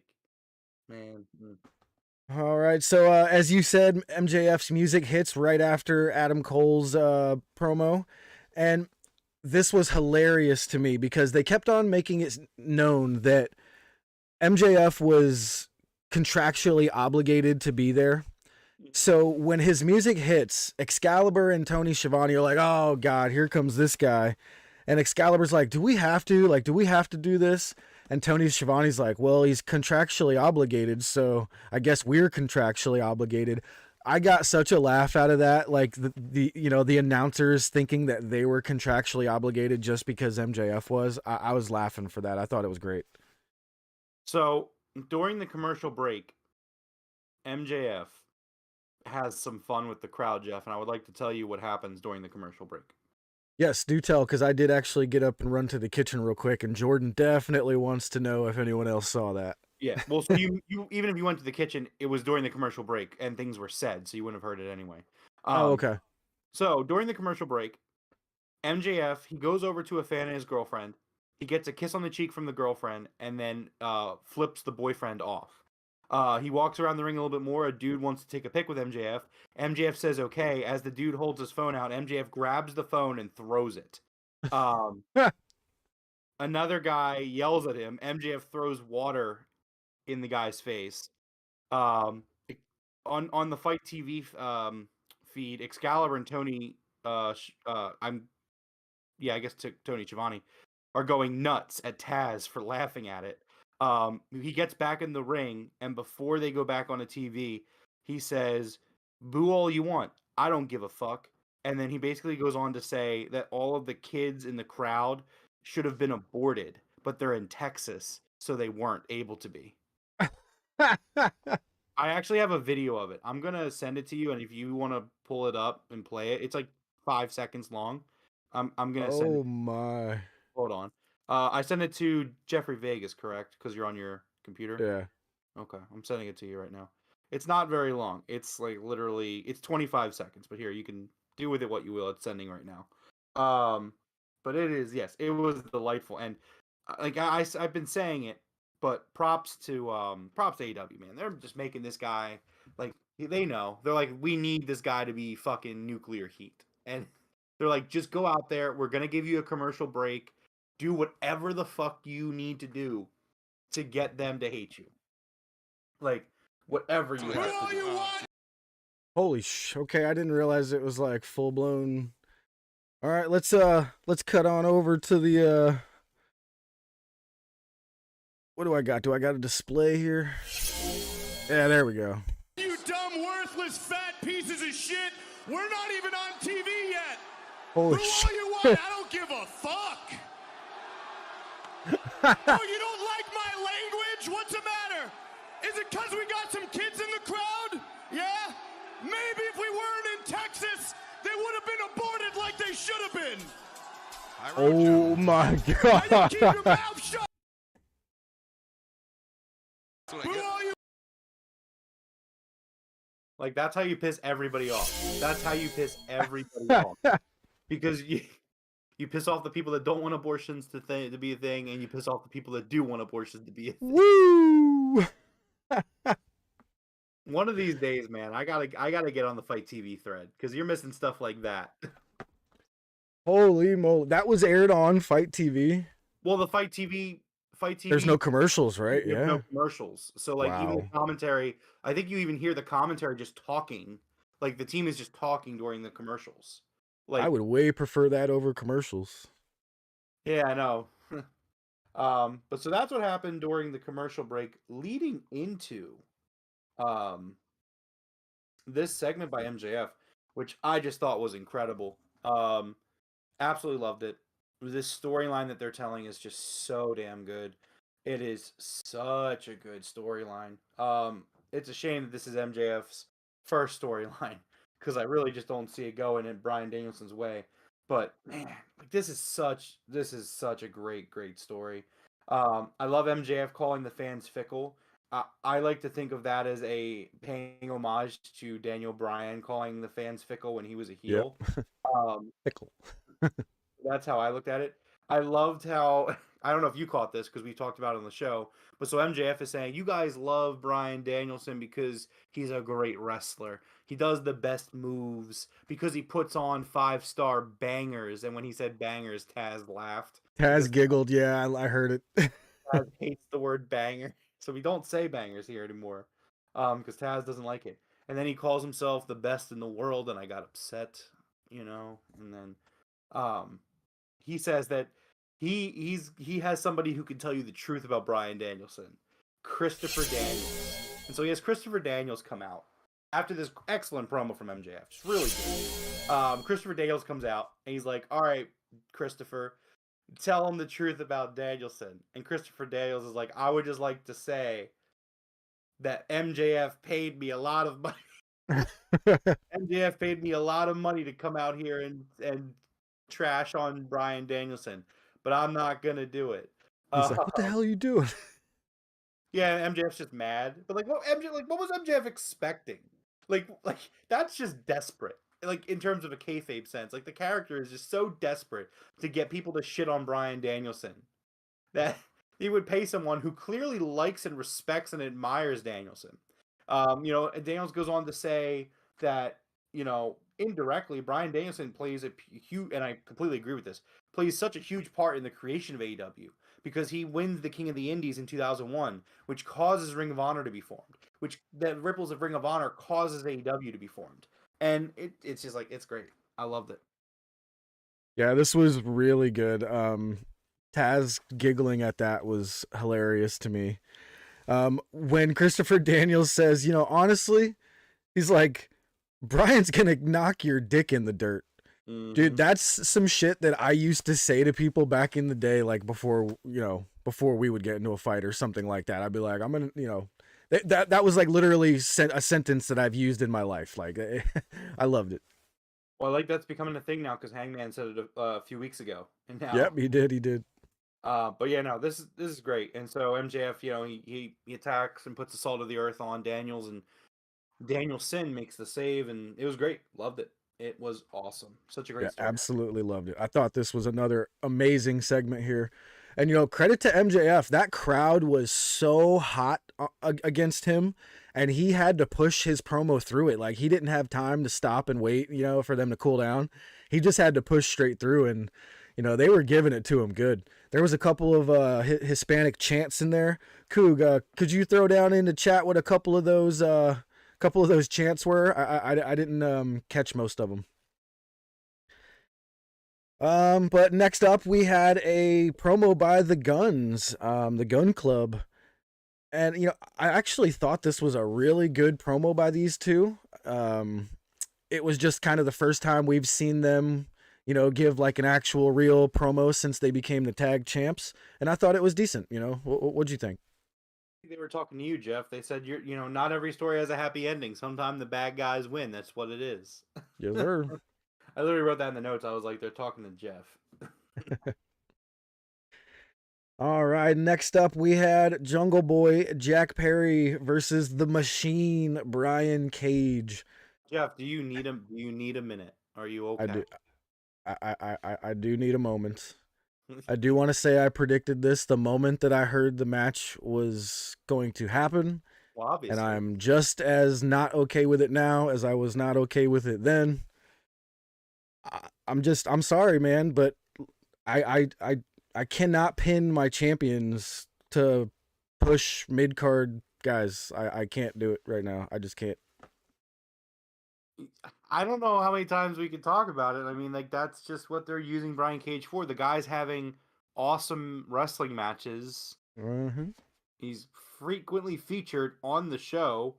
man. All right. So as you said, MJF's music hits right after Adam Cole's promo, and this was hilarious to me because they kept on making it known that MJF was contractually obligated to be there. So when his music hits, Excalibur and Tony Schiavone are like, "Oh God, here comes this guy," and Excalibur's like, "Do we have to? Like, do we have to do this?" And Tony Schiavone's like, "Well, he's contractually obligated, so I guess we're contractually obligated." I got such a laugh out of that, like the the announcers thinking that they were contractually obligated just because MJF was. I was laughing for that. I thought it was great. So during the commercial break, MJF has some fun with the crowd, Jeff, and I would like to tell you what happens during the commercial break. Yes, do tell, because I did actually get up and run to the kitchen real quick, and Jordan definitely wants to know if anyone else saw that. Yeah, well, so you even if you went to the kitchen, it was during the commercial break, and things were said, so you wouldn't have heard it anyway. Oh, okay. So during the commercial break, MJF, he goes over to a fan and his girlfriend. He gets a kiss on the cheek from the girlfriend, and then flips the boyfriend off. He walks around the ring a little bit more. A dude wants to take a pic with MJF. MJF says okay. As the dude holds his phone out, MJF grabs the phone and throws it. Another guy yells at him. MJF throws water in the guy's face. On the Fight TV feed, Excalibur and Tony, I guess Tony Schiavone are going nuts at Taz for laughing at it. He gets back in the ring, and before they go back on the TV, he says, "Boo all you want. I don't give a fuck." And then he basically goes on to say that all of the kids in the crowd should have been aborted, but they're in Texas, so they weren't able to be. I actually have a video of it. I'm gonna send it to you, and if you want to pull it up and play it, it's like 5 seconds long. I'm gonna send it. Oh my. Hold on. I sent it to Jeffrey Vegas, correct? Because you're on your computer. Yeah. Okay, I'm sending it to you right now. It's not very long. It's like literally, it's 25 seconds. But here, you can do with it what you will. It's sending right now. But it is, yes, it was delightful, and like I've been saying it, but props to AEW, man. They're just making this guy, like, they know. They're like, we need this guy to be fucking nuclear heat, and they're like, just go out there. We're gonna give you a commercial break. Do whatever the fuck you need to do to get them to hate you. Like, whatever you have to do. Holy okay, I didn't realize it was like full blown. All right, let's cut on over to the what do I got? Do I got a display here? Yeah, there we go. You dumb, worthless, fat pieces of shit. We're not even on TV yet. Holy Who all you want? I don't give a fuck. Oh, you don't like my language? What's the matter? Is it because we got some kids in the crowd? Yeah? Maybe if we weren't in Texas, they would have been aborted like they should have been. Oh my Now you god. keep your mouth shut. Who are you? Like, that's how you piss everybody off. That's how you piss everybody off. Because you piss off the people that don't want abortions to be a thing, and you piss off the people that do want abortions to be a thing. Woo! One of these days, man, I gotta get on the Fight TV thread, because you're missing stuff like that. Holy moly. That was aired on Fight TV. Well, the Fight TV. There's no commercials, right? Yeah. No commercials. So, like, even the Wow. commentary, I think you even hear the commentary just talking. Like, the team is just talking during the commercials. Like, I would way prefer that over commercials. yeah, I know. But so that's what happened during the commercial break, leading into this segment by MJF, which I just thought was incredible. Absolutely loved it. This storyline that they're telling is just so damn good. It is such a good storyline. It's a shame that this is MJF's first storyline, because I really just don't see it going in Bryan Danielson's way. But man, like, this is such a great story. I love MJF calling the fans fickle. I like to think of that as a paying homage to Daniel Bryan calling the fans fickle when he was a heel. Pickle. That's how I looked at it. I loved how I don't know if you caught this because we talked about it on the show, but so MJF is saying, you guys love Bryan Danielson because he's a great wrestler. He does the best moves because he puts on 5-star bangers. And when he said bangers, Taz laughed. Taz giggled. Yeah, I heard it. Taz hates the word banger. So we don't say bangers here anymore because Taz doesn't like it. And then he calls himself the best in the world, and I got upset, and then he says that he has somebody who can tell you the truth about Bryan Danielson, Christopher Daniels. And so he has Christopher Daniels come out after this excellent promo from MJF. It's really good. Christopher Daniels comes out, and he's like, all right, Christopher, tell him the truth about Danielson. And Christopher Daniels is like, I would just like to say that MJF paid me a lot of money. MJF paid me a lot of money to come out here and trash on Bryan Danielson, but I'm not gonna do it. He's like, what the hell are you doing? Yeah, MJF's just mad. But what was MJF expecting? Like that's just desperate. Like in terms of a kayfabe sense, like the character is just so desperate to get people to shit on Bryan Danielson that he would pay someone who clearly likes and respects and admires Danielson. And Daniels goes on to say that, indirectly, Bryan Danielson plays a huge, and I completely agree with this, plays such a huge part in the creation of AEW because he wins the King of the Indies in 2001, which causes Ring of Honor to be formed, which the ripples of Ring of Honor causes AEW to be formed. And it's just like, it's great. I loved it. Yeah, this was really good. Taz giggling at that was hilarious to me. When Christopher Daniels says, honestly, he's like, Brian's gonna knock your dick in the dirt. Mm-hmm. Dude, that's some shit that I used to say to people back in the day, like before we would get into a fight or something like that. I'd be like, I'm gonna, that was like literally a sentence that I've used in my life. Like, I loved it. Well, like that's becoming a thing now because Hangman said it a few weeks ago. And now, yep, he did. But yeah, no, this is great. And so MJF, he attacks and puts the salt of the earth on Daniels, and Danielson makes the save, and it was great. Loved it. It was awesome. Such a great story. Absolutely loved it. I thought this was another amazing segment here. And, credit to MJF. That crowd was so hot against him, and he had to push his promo through it. Like, he didn't have time to stop and wait, for them to cool down. He just had to push straight through, and, they were giving it to him good. There was a couple of Hispanic chants in there. Coog, could you throw down in the chat what a couple of those chants were? I didn't catch most of them. But next up we had a promo by the Guns, the Gun Club. And I actually thought this was a really good promo by these two. It was just kind of the first time we've seen them, give like an actual real promo since they became the tag champs. And I thought it was decent. What'd you think? They were talking to you, Jeff. They said, not every story has a happy ending. Sometimes the bad guys win. That's what it is. Yes, sir. I literally wrote that in the notes. I was like, they're talking to Jeff. All right. Next up, we had Jungle Boy Jack Perry versus the Machine Brian Cage. Jeff, do you need a minute? Are you okay? I do. I do need a moment. I do want to say I predicted this the moment that I heard the match was going to happen. Well, obviously. And I'm just as not okay with it now as I was not okay with it then. I'm sorry, man, but I cannot pin my champions to push mid-card guys. I can't do it right now. I just can't. I don't know how many times we can talk about it. I mean, that's just what they're using Brian Cage for. The guy's having awesome wrestling matches. Mm-hmm. He's frequently featured on the show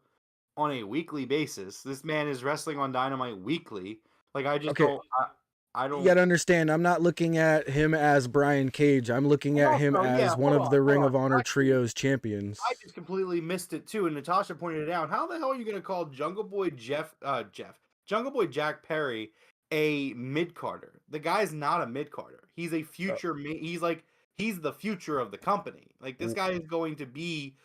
on a weekly basis. This man is wrestling on Dynamite weekly. Like, I just don't. I don't. You gotta understand, I'm not looking at him as Brian Cage. I'm looking at him as one of the Ring of Honor Trios champions. I just completely missed it too, and Natasha pointed it out. How the hell are you gonna call Jungle Boy Jungle Boy Jack Perry a mid-carder? The guy's not a mid-carder. He's a future. He's the future of the company. Like, this guy is going to be.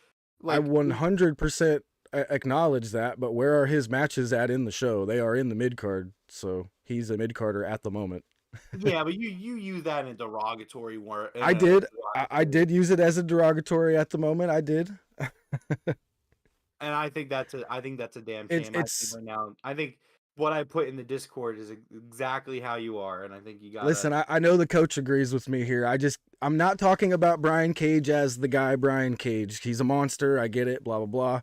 I 100% acknowledge that, but where are his matches at in the show? They are in the mid-card, so he's a mid-carder at the moment. Yeah, but you use that in a derogatory word. I did. I did use it as a derogatory at the moment. I did. And I think that's a damn It's shame. I think right now, I think what I put in the Discord is exactly how you are, and I think you gotta listen. I know the coach agrees with me here. I'm not talking about Brian Cage as the guy Brian Cage. He's a monster. I get it. Blah blah blah.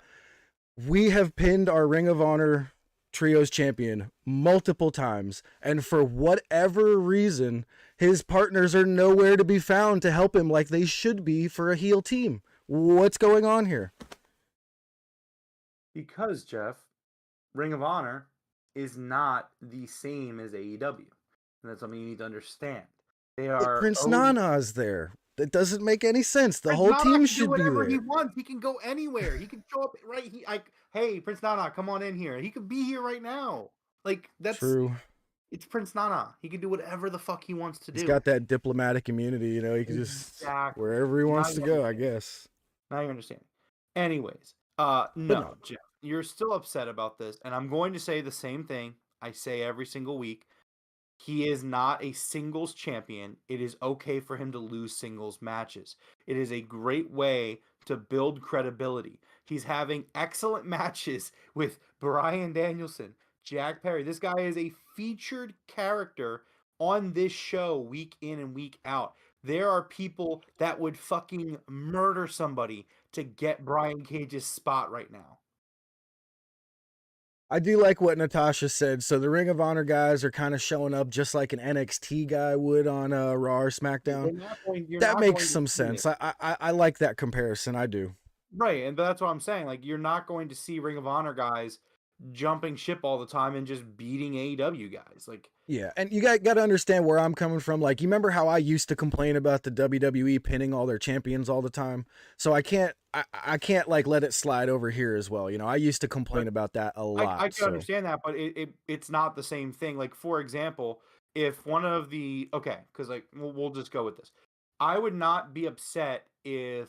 We have pinned our Ring of Honor Trios champion multiple times, and for whatever reason, his partners are nowhere to be found to help him like they should be for a heel team. What's going on here? because Jeff, Ring of Honor is not the same as AEW, and that's something you need to understand. They But are Prince Nana's there. That doesn't make any sense. The Prince whole Nana team can should do whatever be he there. wants. He can go anywhere. He can show up right. Hey, Prince Nana, come on in here. He could be here right now. Like True. It's Prince Nana. He can do whatever the fuck he wants to do. He's got that diplomatic immunity, you know. He can just wherever he wants to go, I guess. Now you understand. Anyways, no. Jeff, you're still upset about this, and I'm going to say the same thing I say every single week. He is not a singles champion. It is okay for him to lose singles matches. It is a great way to build credibility. He's having excellent matches with Bryan Danielson, Jack Perry. This guy is a featured character on this show week in and week out. There are people that would fucking murder somebody to get Brian Cage's spot right now. I do like what Natasha said. So the Ring of Honor guys are kind of showing up just like an NXT guy would on Raw or SmackDown. That makes some sense. I like that comparison. I do. Right, and that's what I'm saying. Like, you're not going to see Ring of Honor guys jumping ship all the time and just beating AEW guys. Like, yeah, and you got to understand where I'm coming from. Like, you remember how I used to complain about the WWE pinning all their champions all the time? So I can't like let it slide over here as well. You know, I used to complain about that a lot. I can understand that, but it's not the same thing. Like, for example, if one of the because like we'll just go with this. I would not be upset if.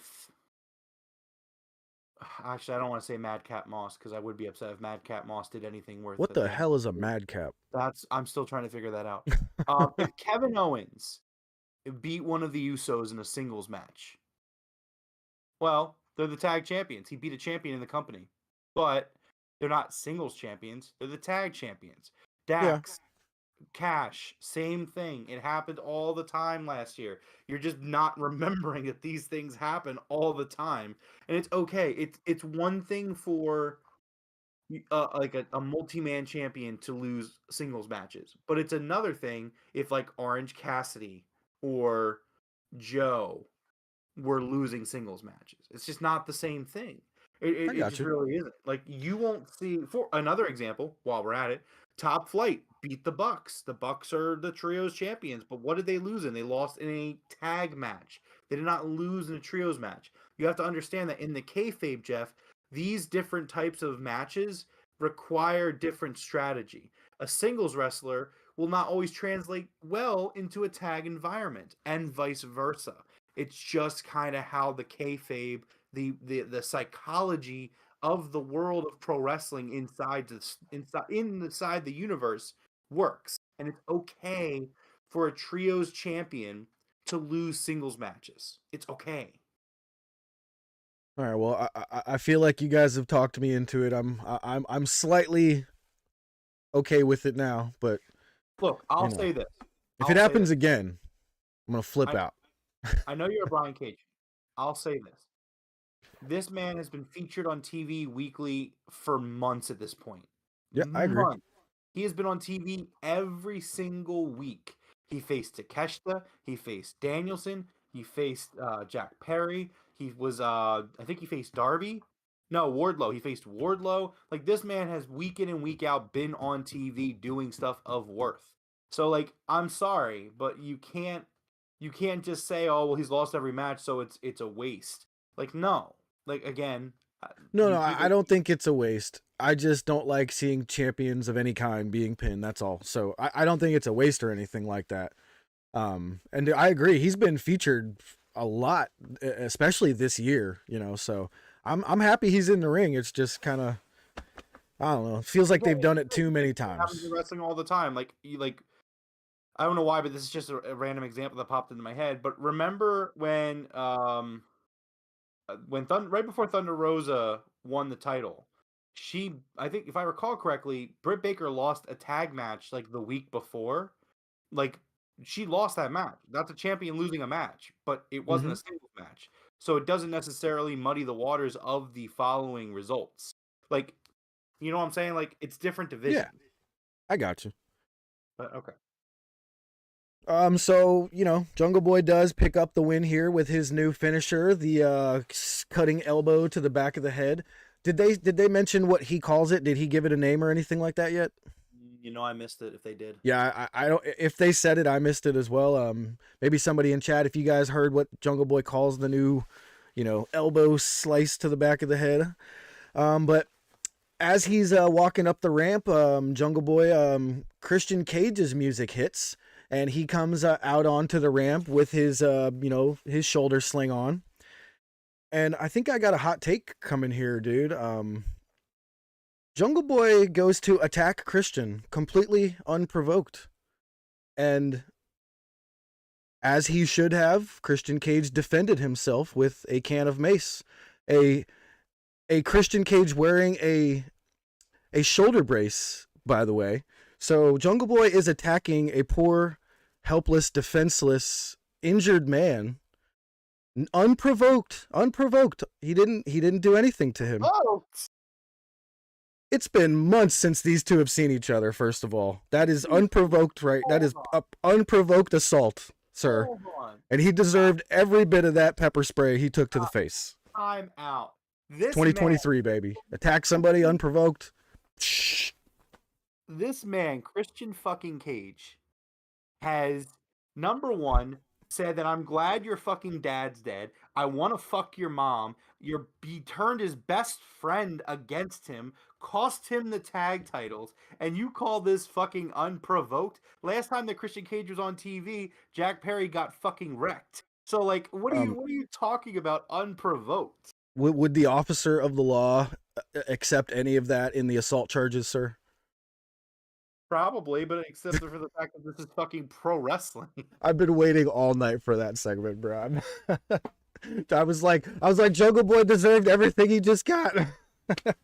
Actually, I don't want to say Madcap Moss because I would be upset if Madcap Moss did anything worth. What the hell is a madcap? I'm still trying to figure that out. If Kevin Owens beat one of the Usos in a singles match, well, they're the tag champions. He beat a champion in the company, but they're not singles champions. They're the tag champions. Dax, Cash, same thing. It happened all the time last year. You're just not remembering that these things happen all the time, and it's okay. It's one thing for like a multi-man champion to lose singles matches, but it's another thing if like Orange Cassidy or Joe were losing singles matches. It's just not the same thing. It just really isn't. Like, you won't see, for another example, while we're at it, Top Flight beat the Bucks. The Bucks are the trios champions, but what did they lose in? They lost in a tag match. They did not lose in a trios match. You have to understand that in the kayfabe, Jeff, these different types of matches require different strategy. A singles wrestler will not always translate well into a tag environment, and vice versa. It's just kind of how the kayfabe, the psychology of the world of pro wrestling inside the universe works. And it's okay for a trios champion to lose singles matches. It's okay. All right. Well, I feel like you guys have talked me into it. I'm slightly okay with it now, but look, I'll say this: if it happens again, I'm gonna flip out. I know you're a Brian Cage. I'll say this: this man has been featured on TV weekly for months at this point. Yeah, I agree. He has been on TV every single week. He faced Takeshita. He faced Danielson. He faced Jack Perry. He was, I think he faced Darby. No, Wardlow. He faced Wardlow. Like, this man has week in and week out been on TV doing stuff of worth. So, like, I'm sorry, but you can't just say, oh, well, he's lost every match, so it's a waste. Like, no. Like, again. No, I don't think it's a waste. I just don't like seeing champions of any kind being pinned. That's all. So I don't think it's a waste or anything like that. And I agree. He's been featured a lot, especially this year, you know, so I'm happy he's in the ring. It's just kind of, I don't know. It feels like they've done it too many times. Wrestling all the time. Like I don't know why, but this is just a random example that popped into my head. But remember when right before Thunder Rosa won the title, I think if I recall correctly, Britt Baker lost a tag match like the week before. Like she lost that match. That's a champion losing a match, but it wasn't a singles match. So it doesn't necessarily muddy the waters of the following results. Like, you know what I'm saying? Like it's different divisions. Yeah, I got you. But okay. So, Jungle Boy does pick up the win here with his new finisher, the cutting elbow to the back of the head. Did they mention what he calls it? Did he give it a name or anything like that yet? I missed it if they did. Yeah, I don't. If they said it, I missed it as well. Maybe somebody in chat, if you guys heard what Jungle Boy calls the new, elbow slice to the back of the head. But as he's walking up the ramp, Jungle Boy, Christian Cage's music hits, and he comes out onto the ramp with his, his shoulder sling on. And I think I got a hot take coming here, dude. Jungle Boy goes to attack Christian completely unprovoked. And as he should have, Christian Cage defended himself with a can of mace. A Christian Cage wearing a shoulder brace, by the way. So Jungle Boy is attacking a poor, helpless, defenseless, injured man. Unprovoked. He didn't do anything to him. Oh. It's been months since these two have seen each other, first of all. That is unprovoked, right? That is unprovoked assault, sir. Hold on. And he deserved every bit of that pepper spray he took to the face. Time out. This 2023, baby. Attack somebody unprovoked. Shh. This man, Christian fucking Cage, has, number one, said that I'm glad your fucking dad's dead. I want to fuck your mom. He turned his best friend against him, cost him the tag titles, and you call this fucking unprovoked? Last time that Christian Cage was on TV, Jack Perry got fucking wrecked. So like, what are you talking about unprovoked? Would the officer of the law accept any of that in the assault charges, sir? Probably, but except for the fact that this is fucking pro wrestling. I've been waiting all night for that segment, bro. I was like, Jungle Boy deserved everything he just got.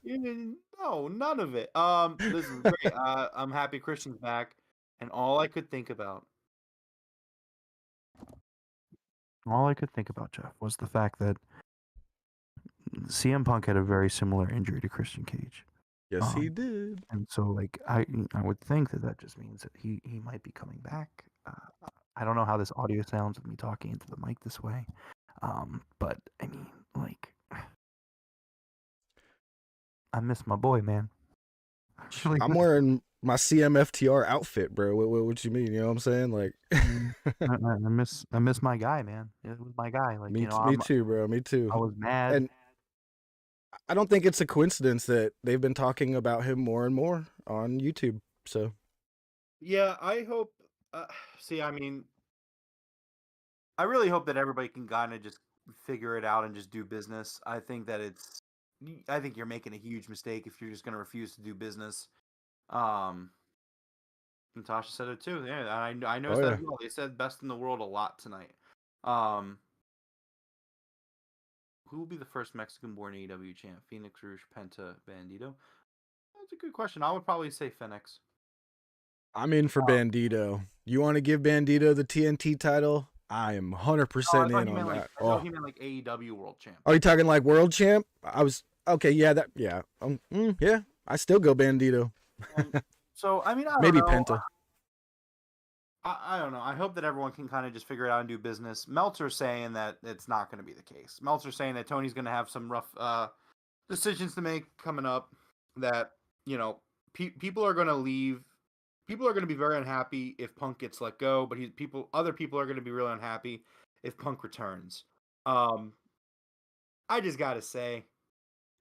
No, none of it. This is great. I'm happy Christian's back, and all I could think about, Jeff, was the fact that CM Punk had a very similar injury to Christian Cage. Yes, he did. And so, like, I would think that just means that he might be coming back. I don't know how this audio sounds with me talking into the mic this way. But I mean, like, I miss my boy, man. Actually, I'm wearing my CMFTR outfit, bro. What you mean? You know what I'm saying? Like, I miss my guy, man. It was my guy. Like, me too, bro. Me too. I was mad. And I don't think it's a coincidence that they've been talking about him more and more on YouTube. So, yeah, I hope. I mean, I really hope that everybody can kind of just figure it out and just do business. I think you're making a huge mistake if you're just going to refuse to do business. Natasha said it too. Yeah, I noticed that as well. They said best in the world a lot tonight. Who will be the first Mexican-born AEW champ? Phoenix, Rouge, Penta, Bandito? That's a good question. I would probably say Phoenix. I'm in for Bandito. You want to give Bandito the TNT title? I am 100% in on that. I thought he meant like AEW World Champ. Are you talking like World Champ? I was okay. Yeah, yeah. Yeah. I still go Bandito. So I mean, maybe Penta. I don't know. I hope that everyone can kind of just figure it out and do business. Meltzer's saying that it's not going to be the case. Meltzer's saying that Tony's going to have some rough decisions to make coming up. That people are going to leave. People are going to be very unhappy if Punk gets let go, but other people are going to be really unhappy if Punk returns. I just got to say,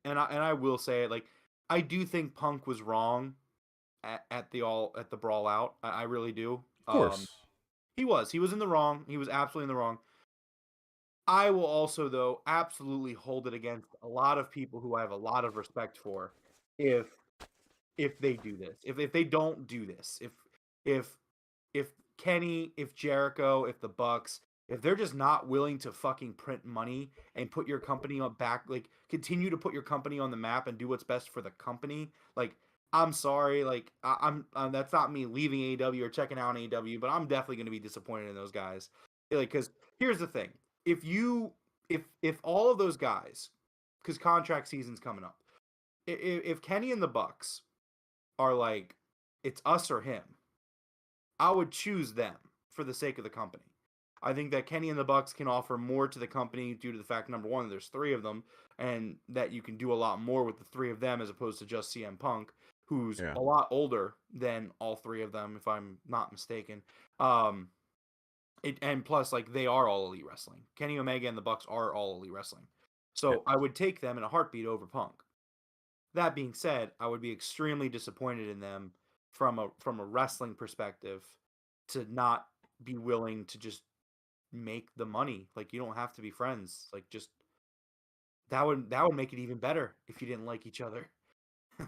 and I will say it, like, I do think Punk was wrong at the Brawl Out. I really do. Of course. He was in the wrong. He was absolutely in the wrong. I will also, though, absolutely hold it against a lot of people who I have a lot of respect for if they do this. If they don't do this. If Kenny, if Jericho, if the Bucks, if they're just not willing to fucking print money and put your company on back, like continue to put your company on the map and do what's best for the company, like I'm sorry, like I'm that's not me leaving AEW or checking out AEW, but I'm definitely going to be disappointed in those guys. Like, because here's the thing: if all of those guys, because contract season's coming up, if Kenny and the Bucks are like, it's us or him, I would choose them for the sake of the company. I think that Kenny and the Bucks can offer more to the company due to the fact, number one, there's three of them, and that you can do a lot more with the three of them as opposed to just CM Punk, who's Yeah. a lot older than all three of them, if I'm not mistaken. And plus, like, they are all Elite Wrestling. Kenny Omega and the Bucks are all Elite Wrestling. So I would take them in a heartbeat over Punk. That being said, I would be extremely disappointed in them from a wrestling perspective to not be willing to just make the money. Like, you don't have to be friends. Like, just that would make it even better if you didn't like each other.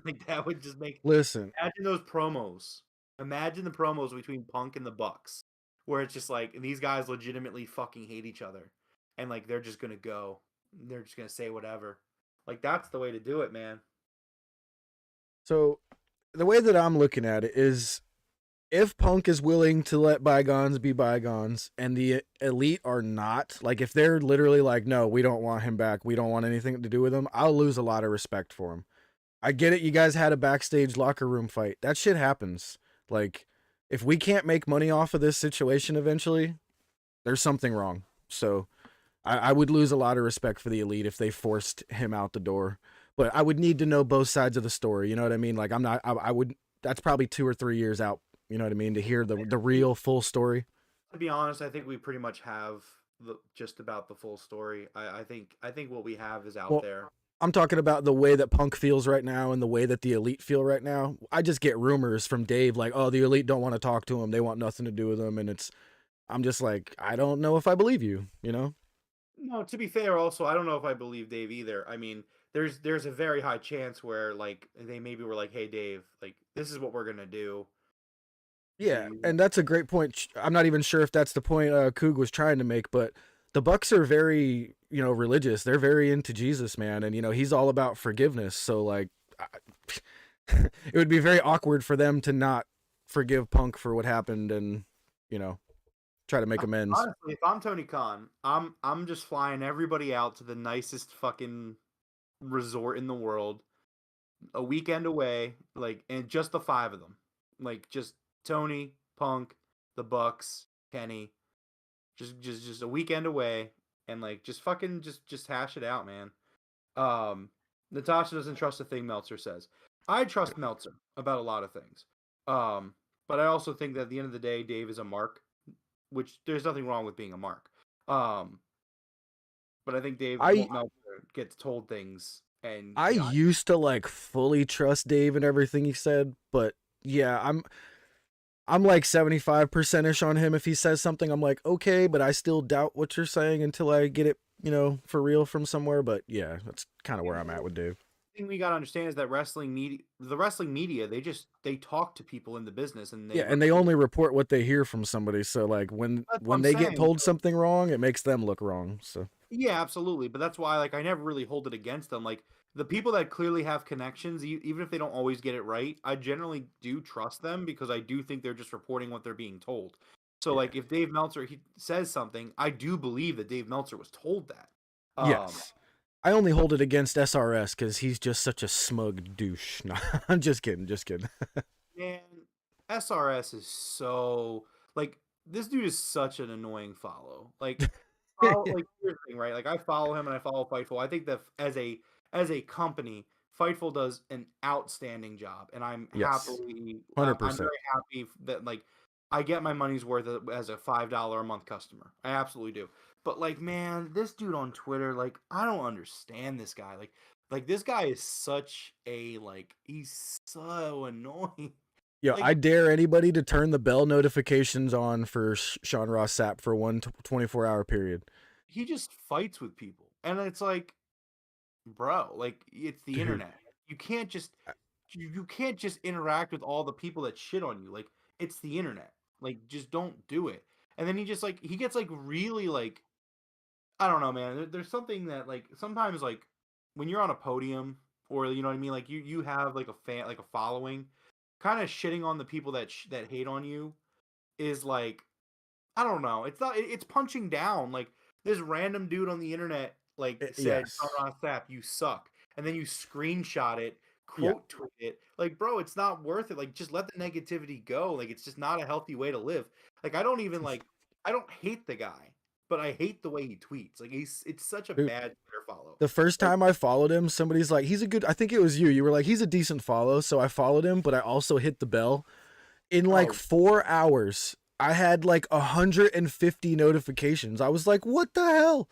Like, that would just make Listen, imagine those promos. Imagine the promos between Punk and the Bucks, where it's just like these guys legitimately fucking hate each other, and like they're just gonna go, they're just gonna say whatever. Like, that's the way to do it, man. so the way that I'm looking at it is if Punk is willing to let bygones be bygones and the Elite are not, like if they're literally like, no, we don't want him back, we don't want anything to do with him, I'll lose a lot of respect for him. I get it, you guys had a backstage locker room fight. That shit happens. Like, if we can't make money off of this situation eventually, there's something wrong. So I would lose a lot of respect for the Elite if they forced him out the door. But I would need to know both sides of the story. You know what I mean? Like, I would, that's probably 2 or 3 years out. You know what I mean? To hear the real full story. To be honest, I think we pretty much have just about the full story. I think what we have is out Well, there. I'm talking about the way that Punk feels right now and the way that the Elite feel right now. I just get rumors from Dave like, oh, the Elite don't want to talk to him. They want nothing to do with him. And I'm just like, I don't know if I believe you, you know? No, to be fair, also, I don't know if I believe Dave either. I mean, there's a very high chance where like they maybe were like, hey Dave, like this is what we're gonna do. Do Yeah, you and that's a great point. I'm not even sure if that's the point Coog was trying to make, but the Bucks are very, religious. They're very into Jesus, man, and he's all about forgiveness. So like, it would be very awkward for them to not forgive Punk for what happened, and try to make amends. honestly, if I'm Tony Khan, I'm just flying everybody out to the nicest fucking resort in the world, a weekend away, like, and just the five of them, like just Tony, Punk, the Bucks, Kenny, just a weekend away, and like just fucking just hash it out, man. Natasha doesn't trust a thing Meltzer says. I trust Meltzer about a lot of things. But I also think that at the end of the day, Dave is a mark, which there's nothing wrong with being a mark. But I think Dave I Meltzer gets told things, and I used to like fully trust Dave and everything he said, but yeah, I'm like 75%ish on him. If he says something, I'm like, okay, but I still doubt what you're saying until I get it, for real from somewhere. But yeah, that's kind of where I'm at with Dave. the thing we gotta understand is that the wrestling media, they talk to people in the business, and Yeah, and they only report what they hear from somebody. So like That's what when I'm they get saying. told something wrong, it makes them look wrong. So Yeah, absolutely. But that's why, like, I never really hold it against them. Like, the people that clearly have connections, even if they don't always get it right, I generally do trust them because I do think they're just reporting what they're being told. So, yeah. like, if Dave Meltzer he says something, I do believe that Dave Meltzer was told that. Yes. I only hold it against SRS because he's just such a smug douche. No, I'm just kidding. Just kidding. Man, SRS is so like this dude is such an annoying follow. Like, like here's the thing, right? Like, I follow him and I follow Fightful. I think that as a company, Fightful does an outstanding job, and Yes. I'm 100%. very happy that like I get my money's worth as a $5 a month customer. I absolutely do. But like, man, this dude on Twitter, like, I don't understand this guy. Like this guy is such a like he's so annoying. Yeah, Like, I dare anybody to turn the bell notifications on for Sean Ross Sapp for one 24-hour period. he just fights with people, and it's like, bro, like, it's the Dude, internet. You can't just you can't just interact with all the people that shit on you. Like, it's the internet. Like, just don't do it. And then he just like he gets like really like I don't know, man. There's something that like sometimes like when you're on a podium or you know what I mean, like you have like a fan like a following, kind of shitting on the people that hate on you is like I don't know. It's not. It's punching down. Like this random dude on the internet like said, Yes. "John Sapp, you suck," and then you screenshot it, Yeah. quote tweet it. Like, bro, it's not worth it. Like, just let the negativity go. Like, it's just not a healthy way to live. Like, I don't even like. I don't hate the guy, but I hate the way he tweets. Like, it's such a Dude, bad Twitter follow. the first Like, time I followed him, somebody's like, he's a good, I think it was you. You were like, he's a decent follow. So I followed him, but I also hit the bell. In like oh 4 hours, I had like 150 notifications. I was like, what the hell?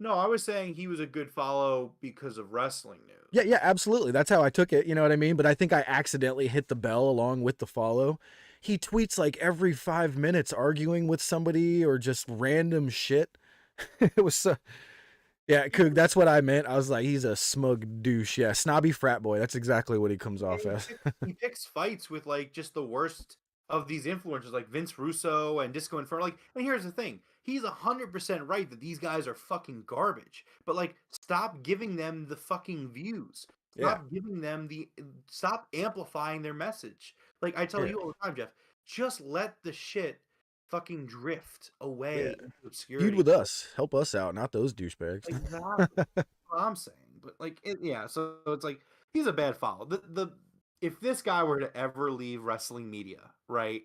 no, I was saying he was a good follow because of wrestling news. Yeah, absolutely. That's how I took it. You know what I mean? But I think I accidentally hit the bell along with the follow. He tweets like every 5 minutes arguing with somebody or just random shit. It was so, yeah, Coog, that's what I meant. I was like, he's a smug douche. Yeah, snobby frat boy. That's exactly what he comes off as. He picks fights with like just the worst of these influencers, like Vince Russo and Disco Inferno. Like, and here's the thing: he's 100% right that these guys are fucking garbage. But like, stop giving them the fucking views. Yeah, Stop giving them the. Stop amplifying their message. Like I tell yeah, you all the time, Jeff. Just let the shit fucking drift yeah. away into Feud obscurity. with us. Help us out, not those douchebags. Exactly. That's what I'm saying. But like, yeah. So it's like he's a bad follow. The if this guy were to ever leave wrestling media, right,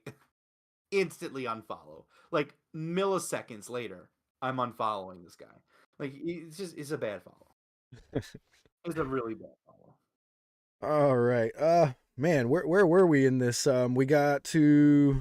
instantly unfollow. Like milliseconds later, I'm unfollowing this guy. Like it's a bad follow. It's a really bad follow. All right. Man, where were we in this? We got to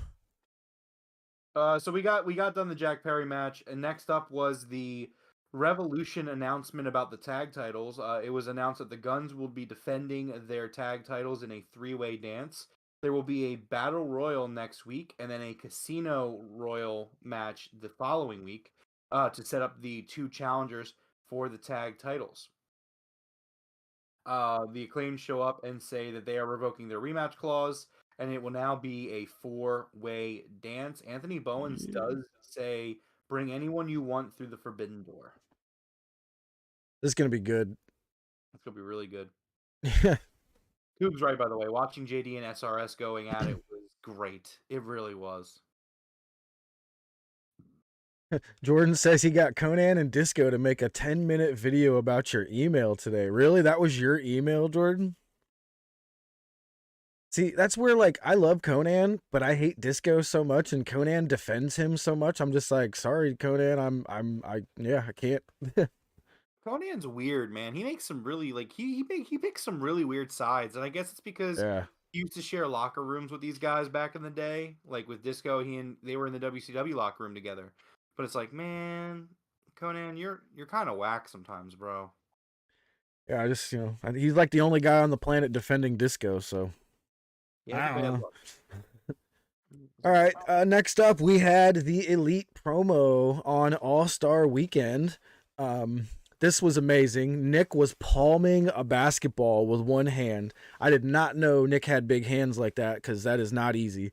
So we got done the Jack Perry match, and next up was the Revolution announcement about the tag titles. It was announced that the Guns will be defending their tag titles in a three-way dance. There will be a Battle Royal next week, and then a Casino Royal match the following week to set up the two challengers for the tag titles. The Acclaimed show up and say that they are revoking their rematch clause, and it will now be a four-way dance. Anthony Bowens does say, "Bring anyone you want through the forbidden door." this is gonna be good. It's gonna be really good. Coop's right, by the way. Watching JD and SRS going at it was great. It really was. Jordan says he got Conan and Disco to make a 10-minute video about your email today. Really? That was your email, Jordan? See, that's where like I love Conan, but I hate Disco so much, and Conan defends him so much. I'm just like, sorry, Conan. I can't. Conan's weird, man. He makes some really like he picks some really weird sides, and I guess it's because Yeah. he used to share locker rooms with these guys back in the day. Like with Disco, they were in the WCW locker room together. But it's like, man, Conan, you're kind of whack sometimes, bro. Yeah, I just, he's like the only guy on the planet defending Disco, so Yeah, I don't bad know. luck. All right, next up we had the Elite promo on All-Star Weekend. This was amazing. Nick was palming a basketball with one hand. I did not know Nick had big hands like that because that is not easy.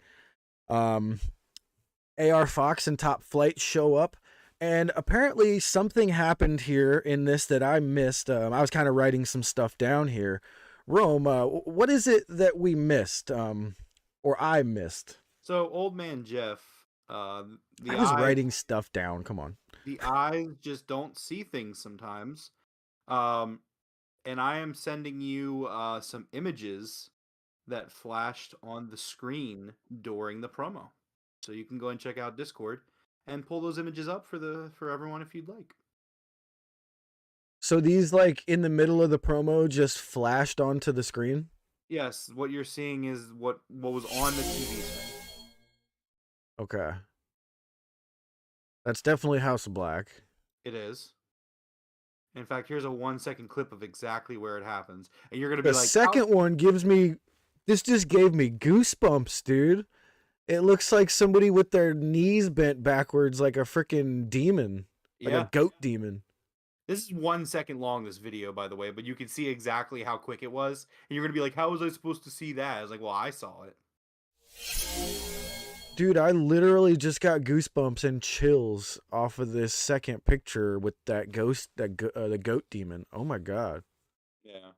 AR Fox and Top Flight show up, and apparently something happened here in this that I missed. I was kind of writing some stuff down here. Rome, what is it that we missed, or I missed? So old man Jeff, I was writing stuff down. Come on. the eyes just don't see things sometimes. And I am sending you some images that flashed on the screen during the promo. So you can go and check out Discord and pull those images up for everyone if you'd like. So these like in the middle of the promo just flashed onto the screen? Yes, what you're seeing is what was on the TV screen. Okay. That's definitely House of Black. It is. In fact, here's a 1-second clip of exactly where it happens. And you're going to be The like, second one this just gave me goosebumps, dude. It looks like somebody with their knees bent backwards like a freaking demon. Like a goat demon. This is 1 second long, this video, by the way, but you can see exactly how quick it was. And you're going to be like, how was I supposed to see that? I was like, well, I saw it. Dude, I literally just got goosebumps and chills off of this second picture with that ghost, the goat demon. Oh my god, Yeah.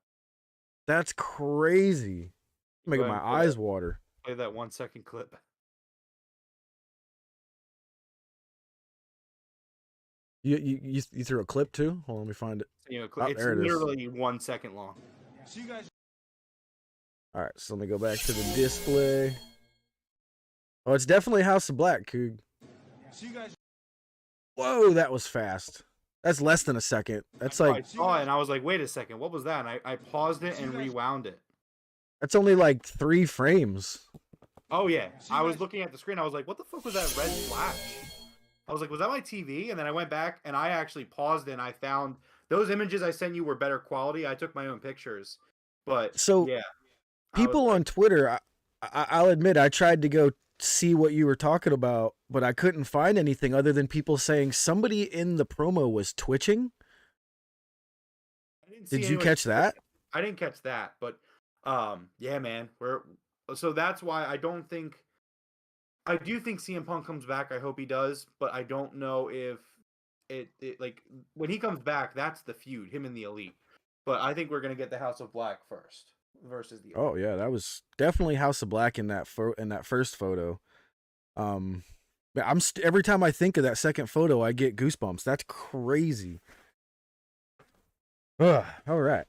that's crazy. Go Making ahead my and eyes water. play that 1 second clip. You threw a clip too? Hold on, let me find it. Oh, It's there it is. literally 1 second long. See you guys. All right, so let me go back to the display. Oh, it's definitely House of Black, Coog. See you guys. Whoa, that was fast. That's less than a second. That's I like saw it and I was like, wait a second, what was that? And I paused it and rewound it. that's only like 3 frames. Oh yeah, I was looking at the screen. I was like, what the fuck was that red flash? I was like, was that my TV? And then I went back and I actually paused it and I found those images I sent you were better quality. I took my own pictures, but So yeah, people on Twitter, I'll admit, I tried to go see what you were talking about, but I couldn't find anything other than people saying somebody in the promo was twitching. Did you catch that? I didn't catch that, but yeah, man, so that's why I do think CM Punk comes back. I hope he does, but I don't know if it like when he comes back, that's the feud, him and the Elite. But I think we're gonna get the House of Black first versus the Elite. Oh yeah, that was definitely House of Black in that first photo. Every time I think of that second photo, I get goosebumps. That's crazy. Ugh, all right.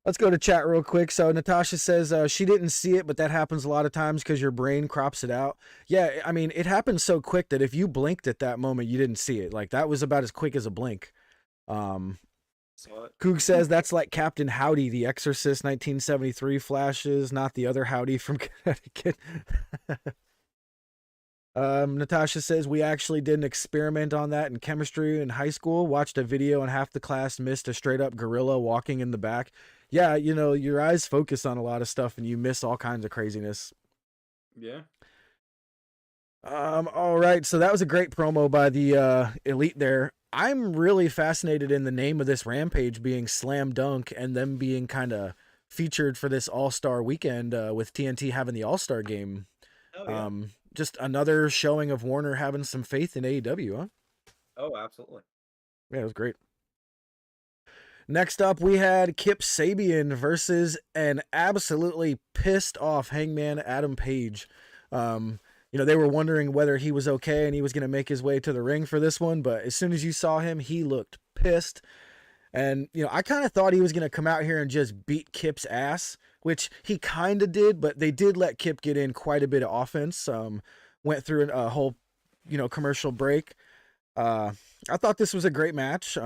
Let's go to chat real quick. So Natasha says she didn't see it, but that happens a lot of times because your brain crops it out. Yeah, I mean, it happens so quick that if you blinked at that moment, you didn't see it. Like, that was about as quick as a blink. Coog says that's like Captain Howdy, The Exorcist 1973 flashes, not the other Howdy from Connecticut. Natasha says we actually did an experiment on that in chemistry in high school. Watched a video and half the class missed a straight up gorilla walking in the back. Yeah, you know, your eyes focus on a lot of stuff and you miss all kinds of craziness. Yeah. All right, so that was a great promo by the Elite there. I'm really fascinated in the name of this Rampage being Slam Dunk and them being kind of featured for this All-Star weekend with TNT having the All-Star game. Oh, yeah. Just another showing of Warner having some faith in AEW, huh? Oh, absolutely. Yeah, it was great. Next up, we had Kip Sabian versus an absolutely pissed off Hangman Adam Page. You know, they were wondering whether he was okay and he was going to make his way to the ring for this one, but as soon as you saw him, he looked pissed. And, you know, I kind of thought he was going to come out here and just beat Kip's ass, which he kind of did, but they did let Kip get in quite a bit of offense. Went through a whole, you know, commercial break. I thought this was a great match.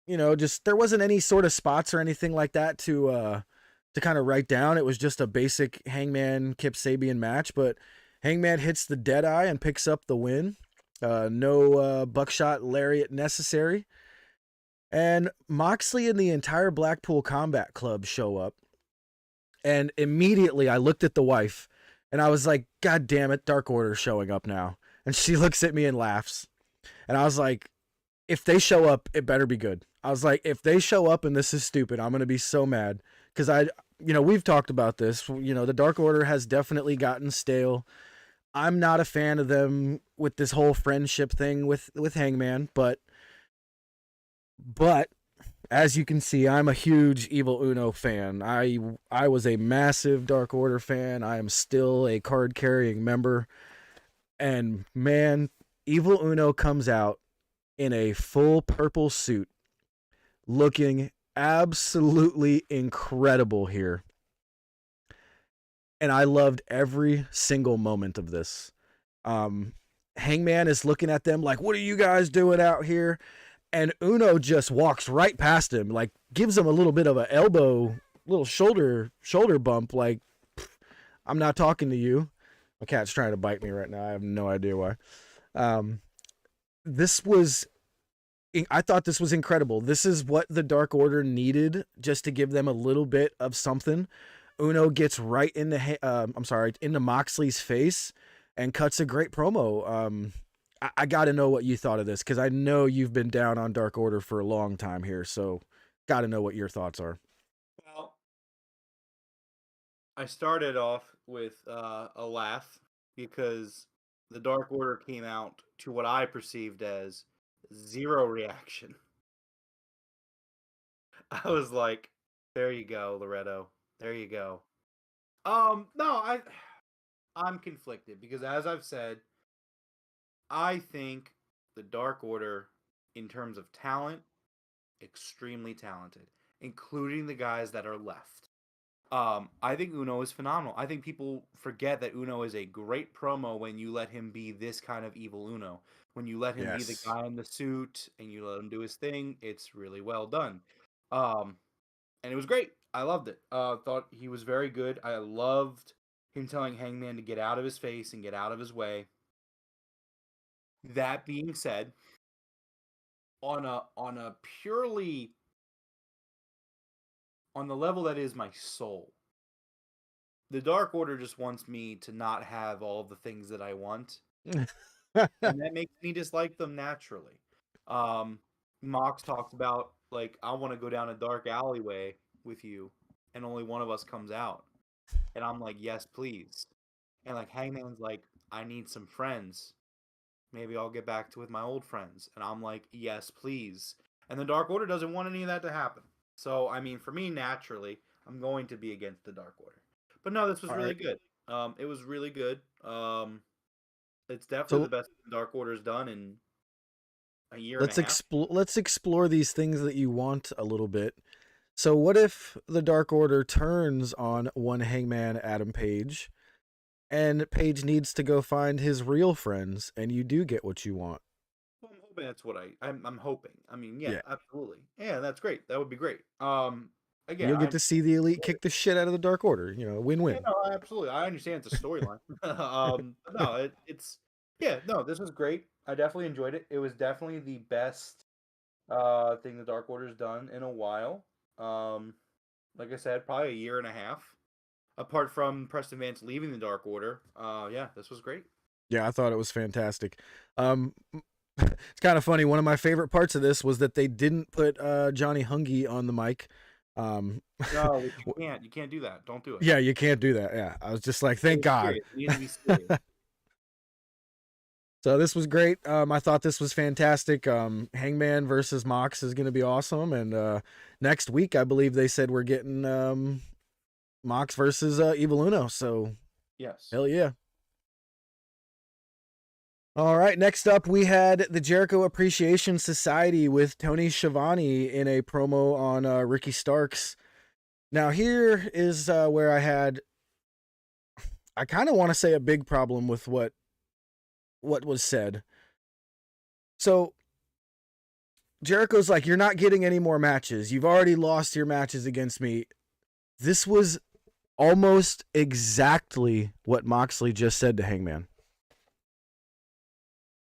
You know, just there wasn't any sort of spots or anything like that to kind of write down. It was just a basic Hangman Kip Sabian match, but Hangman hits the Deadeye and picks up the win. No buckshot lariat necessary. And Moxley and the entire Blackpool Combat Club show up. And immediately I looked at the wife and I was like, God damn it, Dark Order's showing up now. And she looks at me and laughs. And I was like, if they show up, it better be good. I was like, if they show up and this is stupid, I'm going to be so mad. Because you know, we've talked about this. You know, the Dark Order has definitely gotten stale. I'm not a fan of them with this whole friendship thing with Hangman, but as you can see, I'm a huge Evil Uno fan. I was a massive Dark Order fan. I am still a card carrying member. And man, Evil Uno comes out in a full purple suit, looking absolutely incredible here. And I loved every single moment of this. Hangman is looking at them like, what are you guys doing out here? And Uno just walks right past him, like gives him a little bit of an elbow, little shoulder bump, like, I'm not talking to you. My cat's trying to bite me right now. I have no idea why. I thought this was incredible. This is what the Dark Order needed just to give them a little bit of something. Uno gets right into Moxley's face and cuts a great promo. I got to know what you thought of this because I know you've been down on Dark Order for a long time here, so got to know what your thoughts are. Well, I started off with a laugh because the Dark Order came out to what I perceived as zero reaction. I was like, there you go, Loretto. There you go. No, I'm conflicted because as I've said, I think the Dark Order, in terms of talent, extremely talented, including the guys that are left. I think Uno is phenomenal. I think people forget that Uno is a great promo when you let him be this kind of evil Uno. When you let him be the guy in the suit and you let him do his thing, it's really well done. And it was great. I loved it. Thought he was very good. I loved him telling Hangman to get out of his face and get out of his way. That being said, on a purely on the level that is my soul, the Dark Order just wants me to not have all the things that I want. And that makes me dislike them naturally. Mox talks about, like, I want to go down a dark alleyway with you, and only one of us comes out. And I'm like, yes, please. And, like, Hangman's like, I need some friends. Maybe I'll get back with my old friends. And I'm like, yes, please. And the Dark Order doesn't want any of that to happen. So, I mean, for me, naturally, I'm going to be against the Dark Order. But no, this was really good. It was really good. It's definitely the best Dark Order's done in a year and a half. Let's explore these things that you want a little bit. So what if the Dark Order turns on one Hangman Adam Page, and Page needs to go find his real friends, and you do get what you want? Well, I'm hoping that's what I'm hoping. I mean, yeah, absolutely. Yeah, that's great. That would be great. Again, you'll get to see the Elite kick the shit out of the Dark Order. You know, win-win. Yeah, no, absolutely. I understand it's a storyline. No, this was great. I definitely enjoyed it. It was definitely the best thing the Dark Order's done in a while. Like I said, probably a year and a half. Apart from Preston Vance leaving the Dark Order, yeah, this was great. Yeah, I thought it was fantastic. It's kind of funny. One of my favorite parts of this was that they didn't put Johnny Hungy on the mic. No, you can't. You can't do that. Don't do it. Yeah, you can't do that. Yeah, I was just like, thank God. You need to be serious. So this was great. I thought this was fantastic. Hangman versus Mox is going to be awesome. And next week, I believe they said we're getting Mox versus Evil Uno. So yes, hell yeah. All right, next up we had the Jericho Appreciation Society with Tony Schiavone in a promo on Ricky Starks. Now here is where I kind of want to say a big problem with what was said. So Jericho's like, you're not getting any more matches. You've already lost your matches against me. This was almost exactly what Moxley just said to Hangman.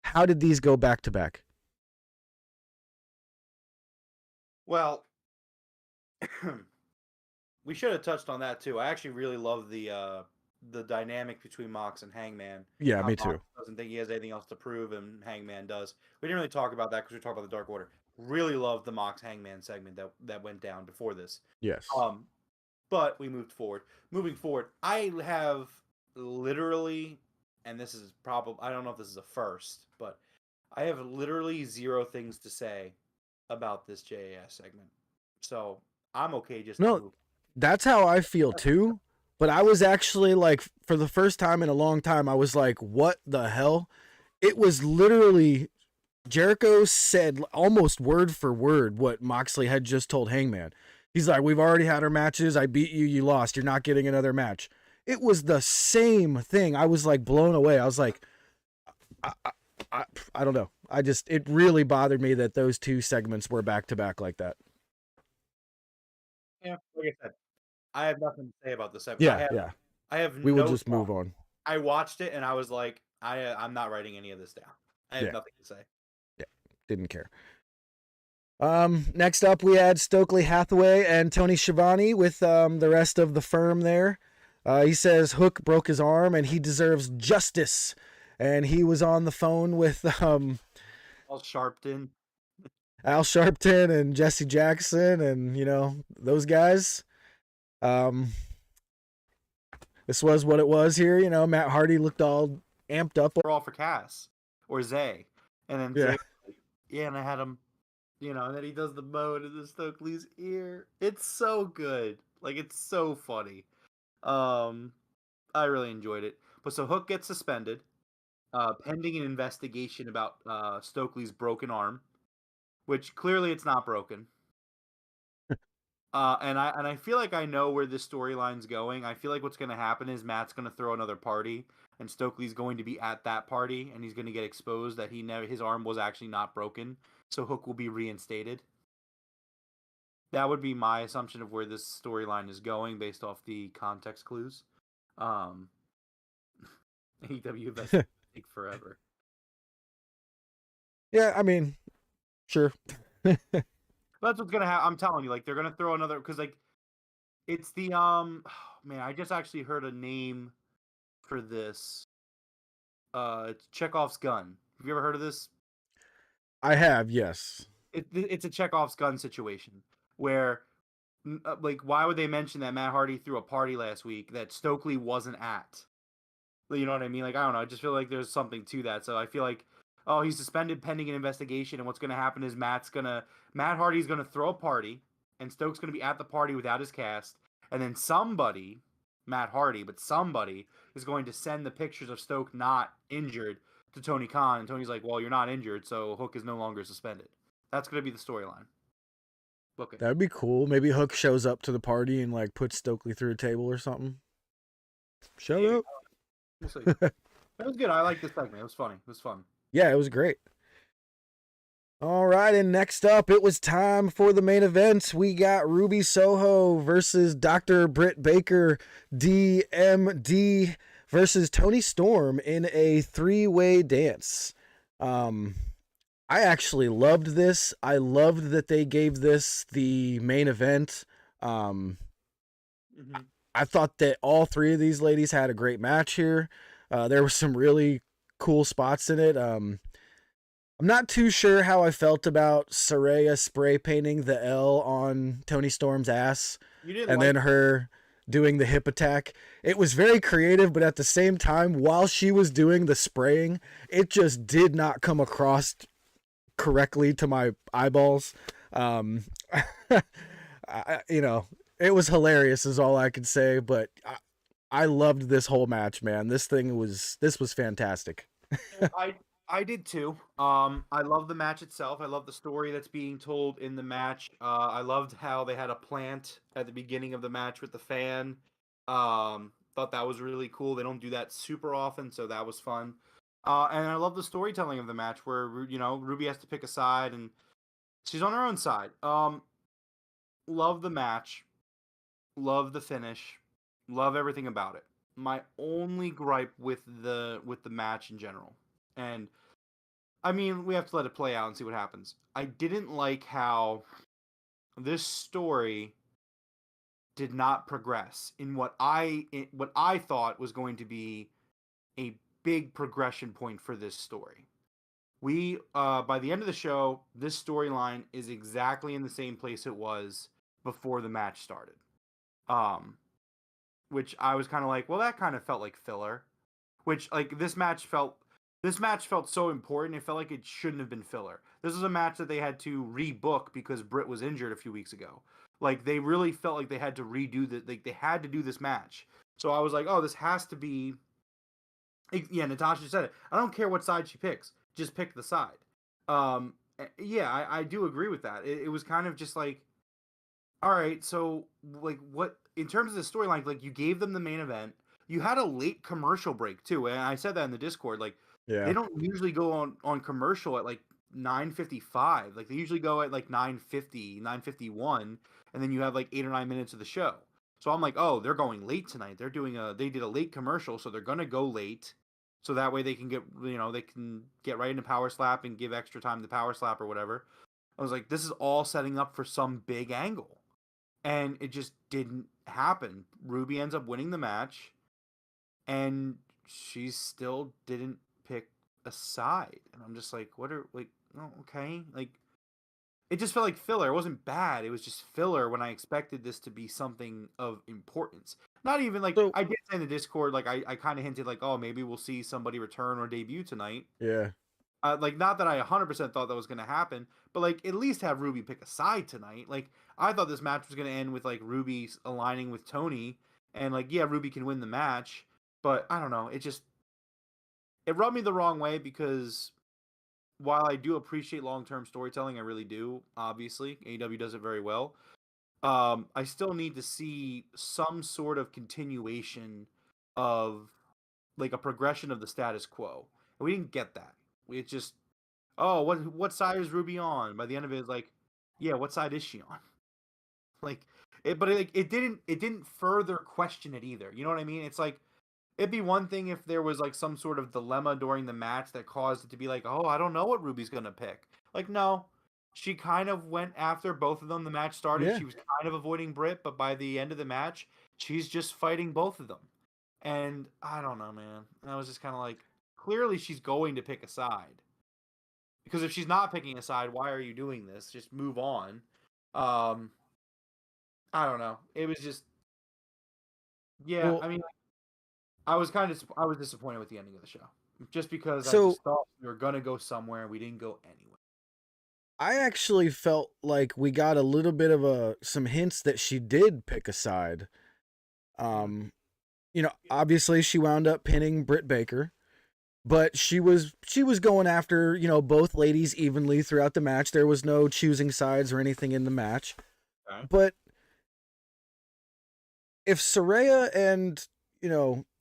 How did these go back to back? Well, we should have touched on that too. I actually really love the dynamic between Mox and Hangman. Yeah, me too. Mox doesn't think he has anything else to prove, and Hangman does. We didn't really talk about that because we talked about the Dark Order. Really loved the Mox Hangman segment that went down before this. Yes. But we moved forward. Moving forward, I have literally, and this is probably, I don't know if this is a first, but I have literally zero things to say about this JAS segment. So I'm okay just to move. That's how I feel too. But I was actually like, for the first time in a long time, I was like, what the hell? It was literally, Jericho said almost word for word what Moxley had just told Hangman. He's like, we've already had our matches. I beat you. You lost. You're not getting another match. It was the same thing. I was like blown away. I was like, I don't know. It really bothered me that those two segments were back to back like that. Yeah, like I said, I have nothing to say about the segment. We will just move on. I watched it and I was like, I'm not writing any of this down. I have nothing to say. Yeah, didn't care. Next up, we had Stokely Hathaway and Tony Schiavone with the rest of the firm there. He says Hook broke his arm and he deserves justice. And he was on the phone with Al Sharpton. Al Sharpton and Jesse Jackson and, those guys. this was what it was here. You know, Matt Hardy looked all amped up. We're all for Cass or Zay, and then Yeah. Zay, yeah, and I had him, you know, and then he does the mode in the Stokely's ear. It's so good, like it's so funny. I really enjoyed it. But so Hook gets suspended, pending an investigation about Stokely's broken arm, which clearly it's not broken. And I feel like I know where this storyline's going. I feel like what's going to happen is Matt's going to throw another party, and Stokely's going to be at that party, and he's going to get exposed that his arm was actually not broken. So Hook will be reinstated. That would be my assumption of where this storyline is going based off the context clues. AEW best take forever. Yeah, I mean, sure. That's what's gonna happen. I'm telling you, like they're gonna throw another because like it's the man. I just actually heard a name for this. It's Chekhov's gun. Have you ever heard of this? I have, yes. It's a Chekhov's gun situation where, like, why would they mention that Matt Hardy threw a party last week that Stokely wasn't at? You know what I mean? Like, I don't know. I just feel like there's something to that. So I feel like, oh, he's suspended pending an investigation, and what's going to happen is Matt Hardy's going to throw a party, and Stokes going to be at the party without his cast, and then somebody, Matt Hardy, but somebody is going to send the pictures of Stoke not injured to Tony Khan, and Tony's like, well, you're not injured, so Hook is no longer suspended. That's going to be the storyline. Look at That'd be cool. Maybe Hook shows up to the party and like puts Stokely through a table or something. Show up. We'll see. That was good. I like this segment. It was funny. It was fun. Yeah, it was great. All right, and next up, it was time for the main event. We got Ruby Soho versus Dr. Britt Baker, DMD versus Tony Storm in a three-way dance. I actually loved this. I loved that they gave this the main event. I thought that all three of these ladies had a great match here. There were some really cool spots in it. I'm not too sure how I felt about Saraya spray painting the L on Tony Storm's ass and then her doing the hip attack. It was very creative, but at the same time, while she was doing the spraying, it just did not come across correctly to my eyeballs. It was hilarious is all I could say, but I loved this whole match, man. This was fantastic. I did too. I love the match itself. I love the story that's being told in the match. I loved how they had a plant at the beginning of the match with the fan. Thought that was really cool. They don't do that super often, so that was fun. And I love the storytelling of the match where, Ruby has to pick a side and she's on her own side. Love the match. Love the finish. Love everything about it. My only gripe with the match in general, and I mean, we have to let it play out and see what happens. I didn't like how this story did not progress in what I thought was going to be a big progression point for this story. We by the end of the show, this storyline is exactly in the same place it was before the match started. Which I was kind of like, well, that kind of felt like filler. Which, like, this match felt so important. It felt like it shouldn't have been filler. This was a match that they had to rebook because Britt was injured a few weeks ago. Like, they really felt like they had to they had to do this match. So I was like, oh, this has to be. Yeah, Natasha said it. I don't care what side she picks. Just pick the side. Yeah, I do agree with that. It was kind of just like, all right, so like what in terms of the storyline, like you gave them the main event. You had a late commercial break too, and I said that in the Discord. Like, they don't usually go on commercial at like 9:55. Like they usually go at like 9:50, 9:51, and then you have like 8 or 9 minutes of the show. So I'm like, oh, they're going late tonight. They did a late commercial, so they're gonna go late, so that way they can get right into Power Slap and give extra time to Power Slap or whatever. I was like, this is all setting up for some big angle, and it just didn't happen. Ruby ends up winning the match, and she still didn't pick a side, and I'm just like, what are like? Oh, okay, like. It just felt like filler. It wasn't bad. It was just filler when I expected this to be something of importance. Not even like So I did say in the Discord, like I kind of hinted like, oh, maybe we'll see somebody return or debut tonight. yeah. Like not that I 100% thought that was going to happen, but like at least have Ruby pick a side tonight. Like I thought this match was going to end with like Ruby aligning with Tony, and like yeah, Ruby can win the match, but I don't know. It rubbed me the wrong way because while I do appreciate long-term storytelling, I really do. Obviously, AEW does it very well. I still need to see some sort of continuation of like a progression of the status quo. And we didn't get that. We just, oh, what side is Ruby on? By the end of it, it's like, yeah, what side is she on? Like it didn't further question it either. You know what I mean? It's like it'd be one thing if there was like some sort of dilemma during the match that caused it to be like, oh, I don't know what Ruby's gonna pick. Like, no, she kind of went after both of them. The match started. Yeah. She was kind of avoiding Britt, but by the end of the match, she's just fighting both of them. And I don't know, man. I was just kind of like, clearly she's going to pick a side. Because if she's not picking a side, why are you doing this? Just move on. Um, I don't know. It was just, yeah. Well, I mean, I was disappointed with the ending of the show, just because I so just thought we were gonna go somewhere and we didn't go anywhere. I actually felt like we got a little bit of some hints that she did pick a side. Um, obviously she wound up pinning Britt Baker, but she was going after, both ladies evenly throughout the match. There was no choosing sides or anything in the match. Okay. But if Saraya and,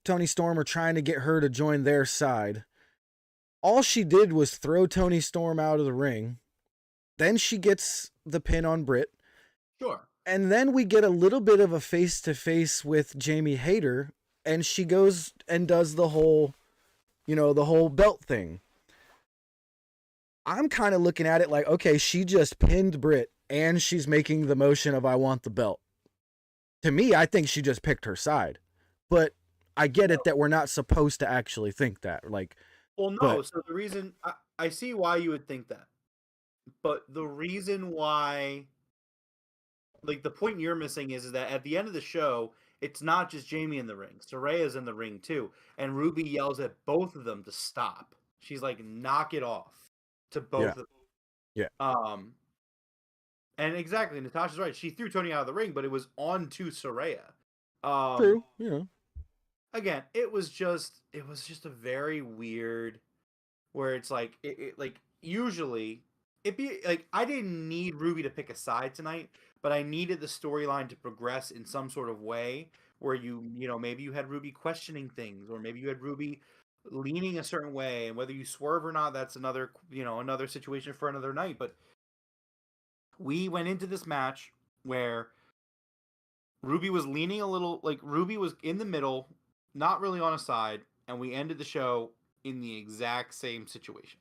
Tony Storm are trying to get her to join their side, all she did was throw Tony Storm out of the ring. Then she gets the pin on Britt. Sure. And then we get a little bit of a face-to-face with Jamie Hayter, and she goes and does the whole belt thing. I'm kind of looking at it like, okay, she just pinned Britt, and she's making the motion of I want the belt. To me, I think she just picked her side. But I get it that we're not supposed to actually think that. Like, Well, no. but So the reason I see why you would think that, but the reason why, like the point you're missing is that at the end of the show, it's not just Jamie in the ring. Soraya's in the ring too, and Ruby yells at both of them to stop. She's like, "Knock it off," to both yeah, of yeah, them. And exactly, Natasha's right. She threw Tony out of the ring, but it was on to Saraya. true, Again, it was just a very weird where it's like like usually it'd be like I didn't need Ruby to pick a side tonight, but I needed the storyline to progress in some sort of way where maybe you had Ruby questioning things, or maybe you had Ruby leaning a certain way, and whether you swerve or not, that's another situation for another night. But we went into this match where Ruby was leaning a little, like Ruby was in the middle, not really on a side, and we ended the show in the exact same situation.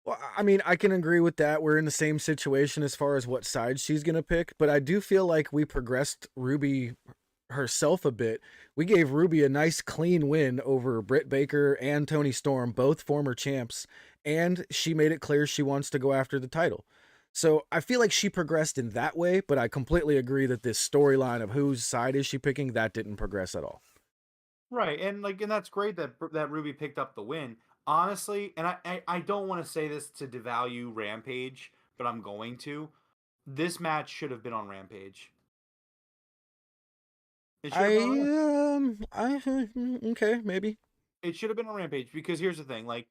Well, I mean, I can agree with that. We're in the same situation as far as what side she's going to pick, but I do feel like we progressed Ruby herself a bit. We gave Ruby a nice clean win over Britt Baker and Tony Storm, both former champs, and she made it clear she wants to go after the title. So I feel like she progressed in that way, but I completely agree that this storyline of whose side is she picking, that didn't progress at all. Right, and that's great that Ruby picked up the win. Honestly, and I don't want to say this to devalue Rampage, but I'm going to. This match should have been on Rampage. It should have been on Rampage. Okay, maybe. It should have been on Rampage because here's the thing, like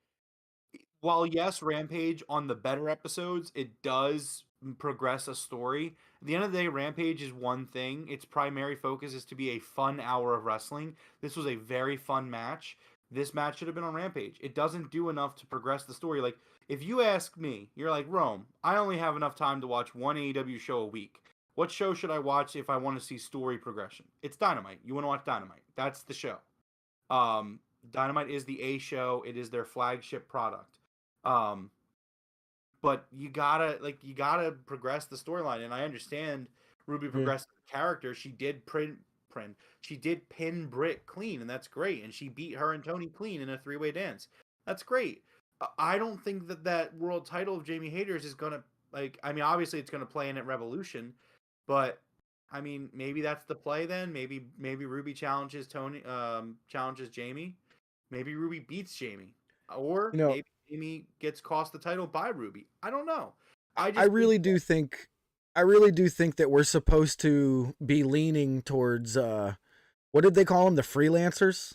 while yes, Rampage on the better episodes, it does progress a story. At the end of the day, Rampage is one thing. Its primary focus is to be a fun hour of wrestling. This was a very fun match. This match should have been on Rampage. It doesn't do enough to progress the story. Like, if you ask me, you're like, Rome, I only have enough time to watch one AEW show a week. What show should I watch if I want to see story progression? It's Dynamite. You want to watch Dynamite. That's the show. Dynamite is the A show. It is their flagship product. But you gotta progress the storyline, and I understand Ruby progressed the character. She did she did pin Britt clean, and that's great, and she beat her and Tony clean in a 3-way dance. That's great. I don't think that world title of Jamie Hayter's is gonna, like, I mean, obviously it's gonna play in at Revolution, but I mean, maybe that's the play then. Maybe Ruby challenges challenges Jamie. Maybe Ruby beats Jamie, or You know, maybe Jamie gets cost the title by Ruby. I don't know. I I just think really do think I really do think that we're supposed to be leaning towards what did they call them? The freelancers?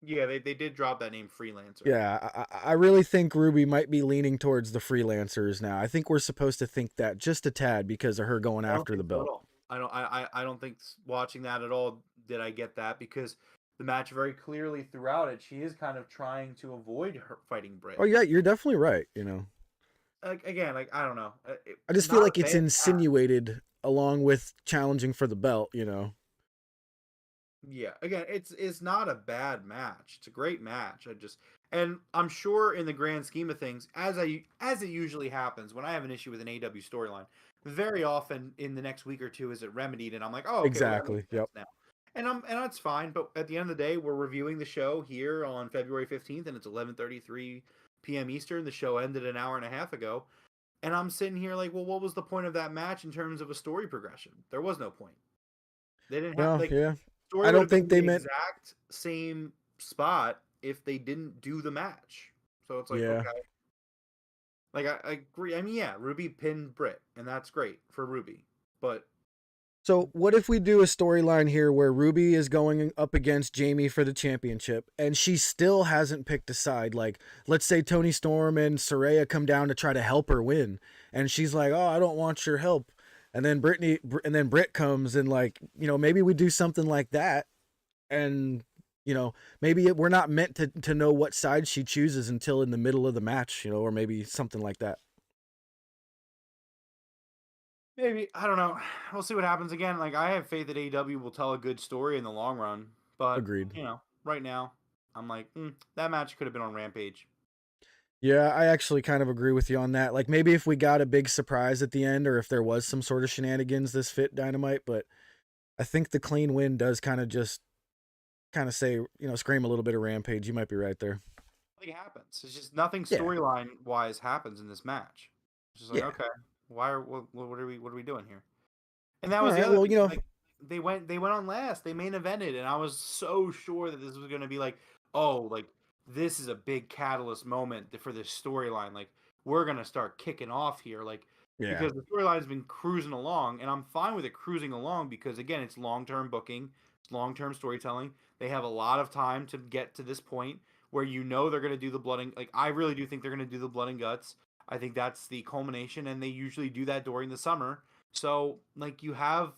yeah, they did drop that name freelancer. Yeah, I really think Ruby might be leaning towards the freelancers now. I think we're supposed to think that just a tad because of her going I don't after the think so at belt. all. I don't think watching that at all did I get that because the match very clearly throughout it she is kind of trying to avoid her fighting Britt. Oh yeah, you're definitely right, you know. Like again, like I don't know, I just feel not like a it's bad match. insinuated along with challenging for the belt, you know. Yeah, again, it's not a bad match. It's a great match. And I'm sure in the grand scheme of things, as it usually happens when I have an issue with an AEW storyline, very often in the next week or two is it remedied, and I'm like, oh, okay, well that makes Exactly. sense Yep. now. And that's fine. But at the end of the day, we're reviewing the show here on February 15th, and it's 11:33 p.m. Eastern. The show ended an hour and a half ago, and I'm sitting here like, well, what was the point of that match in terms of a story progression? There was no point. They didn't have Well, like yeah. story I would don't have been think they the meant exact same spot if they didn't do the match. So it's like, yeah. okay. Like I agree. I mean, yeah, Ruby pinned Britt, and that's great for Ruby. But So, what if we do a storyline here where Ruby is going up against Jamie for the championship and she still hasn't picked a side? Like, let's say Tony Storm and Saraya come down to try to help her win, and she's like, "Oh, I don't want your help." And then Britt comes and like, you know, maybe we do something like that, and you know, maybe we're not meant to know what side she chooses until in the middle of the match, you know, or maybe something like that. maybe I don't know. We'll see what happens again. Like I have faith that AEW will tell a good story in the long run. But Agreed. right now, I'm like, that match could have been on Rampage. Yeah, I actually kind of agree with you on that. Like maybe if we got a big surprise at the end or if there was some sort of shenanigans this fit Dynamite, but I think the clean win does kind of just kind of say, you know, scream a little bit of Rampage. You might be right there. Nothing happens. It's just nothing Yeah. storyline wise happens in this match. It's just like, Yeah. okay, what are we doing here? And that All was the right. other Well, thing. you know, Like they went on last. They main evented, and I was so sure that this was going to be like, oh, like this is a big catalyst moment for this storyline. Like we're gonna start kicking off here, like yeah. because the storyline's been cruising along, and I'm fine with it cruising along because again, it's long term booking, it's long term storytelling. They have a lot of time to get to this point where you know they're gonna do the blood and like I really do think they're gonna do the blood and guts. I think that's the culmination, and they usually do that during the summer. So like a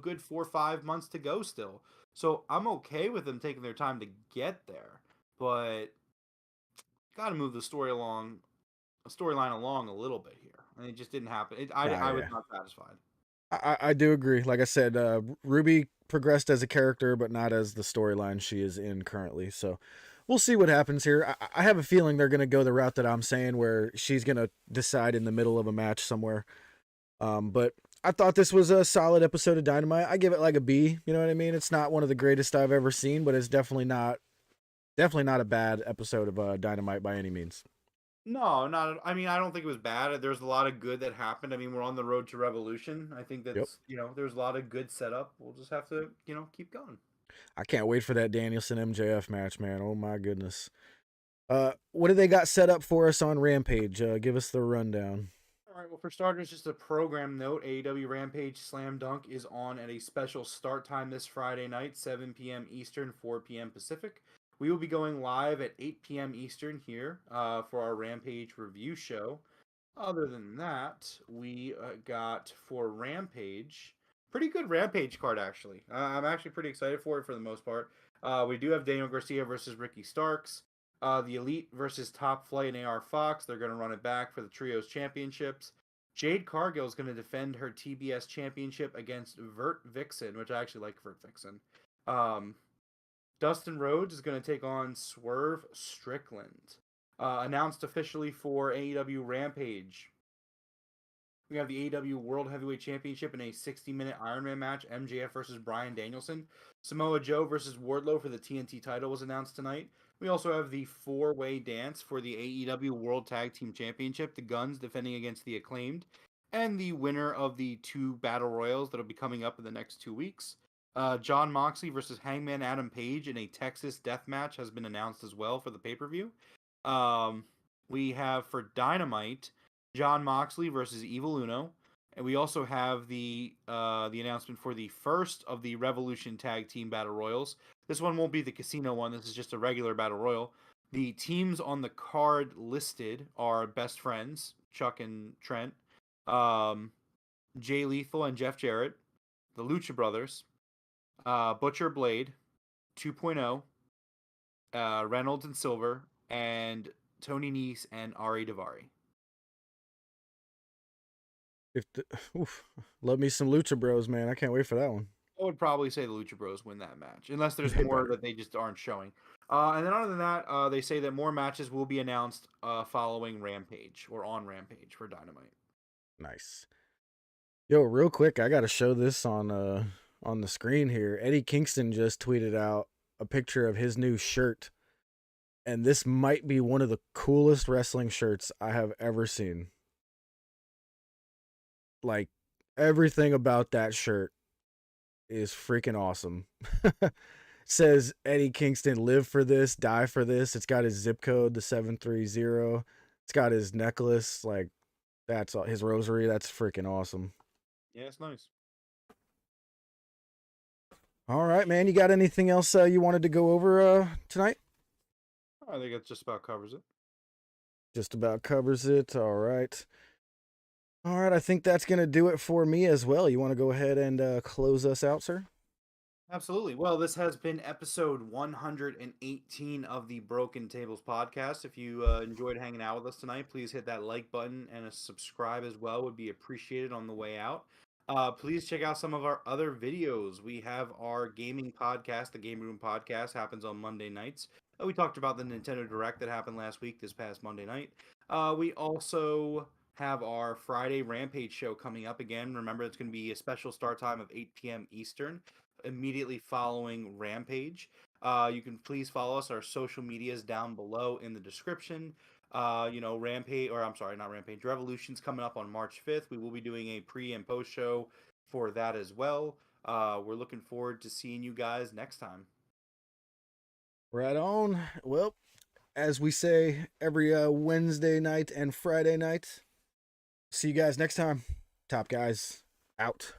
good 4 or 5 months to go still. So I'm okay with them taking their time to get there, but got to move the storyline along a little bit here. And it just didn't happen. I was Yeah. not satisfied. I do agree. Like I said, Ruby progressed as a character, but not as the storyline she is in currently. So we'll see what happens here. I have a feeling they're going to go the route that I'm saying, where she's going to decide in the middle of a match somewhere. But I thought this was a solid episode of Dynamite. I give it like a B. You know what I mean? It's not one of the greatest I've ever seen, but it's definitely not a bad episode of Dynamite by any means. No, not. I mean, I don't think it was bad. There's a lot of good that happened. I mean, we're on the road to Revolution. I think Yep. that's there's a lot of good setup. We'll just have to keep going. I can't wait for that Danielson MJF match, man. Oh my goodness. What do they got set up for us on Rampage? Give us the rundown. All right. Well, for starters, just a program note: AEW Rampage Slam Dunk is on at a special start time this Friday night, 7 p.m. Eastern, 4 p.m. Pacific. We will be going live at 8 p.m. Eastern here for our Rampage review show. Other than that, we got for Rampage, pretty good Rampage card actually. I'm actually pretty excited for it for the most part. We do have Daniel Garcia versus Ricky Starks. The Elite versus Top Flight and AR Fox. They're going to run it back for the Trios Championships. Jade Cargill is going to defend her TBS Championship against Vert Vixen, which I actually like Vert Vixen. Dustin Rhodes is going to take on Swerve Strickland. Announced officially for AEW Rampage. We have the AEW World Heavyweight Championship in a 60-minute Iron Man match. MJF versus Bryan Danielson. Samoa Joe versus Wardlow for the TNT title was announced tonight. We also have the four-way dance for the AEW World Tag Team Championship. The Guns defending against the Acclaimed. and the winner of the 2 battle royals that'll be coming up in the next 2 weeks. John Moxley versus Hangman Adam Page in a Texas death match has been announced as well for the pay-per-view. We have for Dynamite, John Moxley versus Evil Uno. And we also have the announcement for the first of the Revolution Tag Team Battle Royals. This one won't be the casino one. This is just a regular Battle Royal. The teams on the card listed are Best Friends, Chuck and Trent, Jay Lethal and Jeff Jarrett, the Lucha Brothers, Butcher Blade, 2.0, Reynolds and Silver, and Tony Nese and Ari Daivari. Love me some Lucha Bros, man. I can't wait for that one. I would probably say the Lucha Bros win that match, unless there's more that they just aren't showing. And then other than that, they say that more matches will be announced following Rampage or on Rampage for Dynamite. Nice. Yo, real quick, I got to show this on the screen here. Eddie Kingston just tweeted out a picture of his new shirt, and this might be one of the coolest wrestling shirts I have ever seen. Like, everything about that shirt is freaking awesome. Says Eddie Kingston, live for this, die for this. It's got his zip code, the 730. It's got his necklace, like, that's his rosary. That's freaking awesome. Yeah, it's nice. All right, man. You got anything else you wanted to go over tonight? I think it just about covers it. Just about covers it. All right. All right, I think that's going to do it for me as well. You want to go ahead and close us out, sir? Absolutely. Well, this has been episode 118 of the Broken Tables podcast. If you enjoyed hanging out with us tonight, please hit that like button and a subscribe as well. Would be appreciated on the way out. Please check out some of our other videos. We have our gaming podcast, the Game Room Podcast, happens on Monday nights. We talked about the Nintendo Direct that happened last week, this past Monday night. We also have our Friday Rampage show coming up again. Remember, it's going to be a special start time of 8 p.m. Eastern, immediately following Rampage. You can please follow us. Our social medias down below in the description. Rampage, or I'm sorry, not Rampage, Revolution's coming up on March 5th. We will be doing a pre and post show for that as well. We're looking forward to seeing you guys next time. Right on. Well, as we say every Wednesday night and Friday night, see you guys next time. Top Guys out.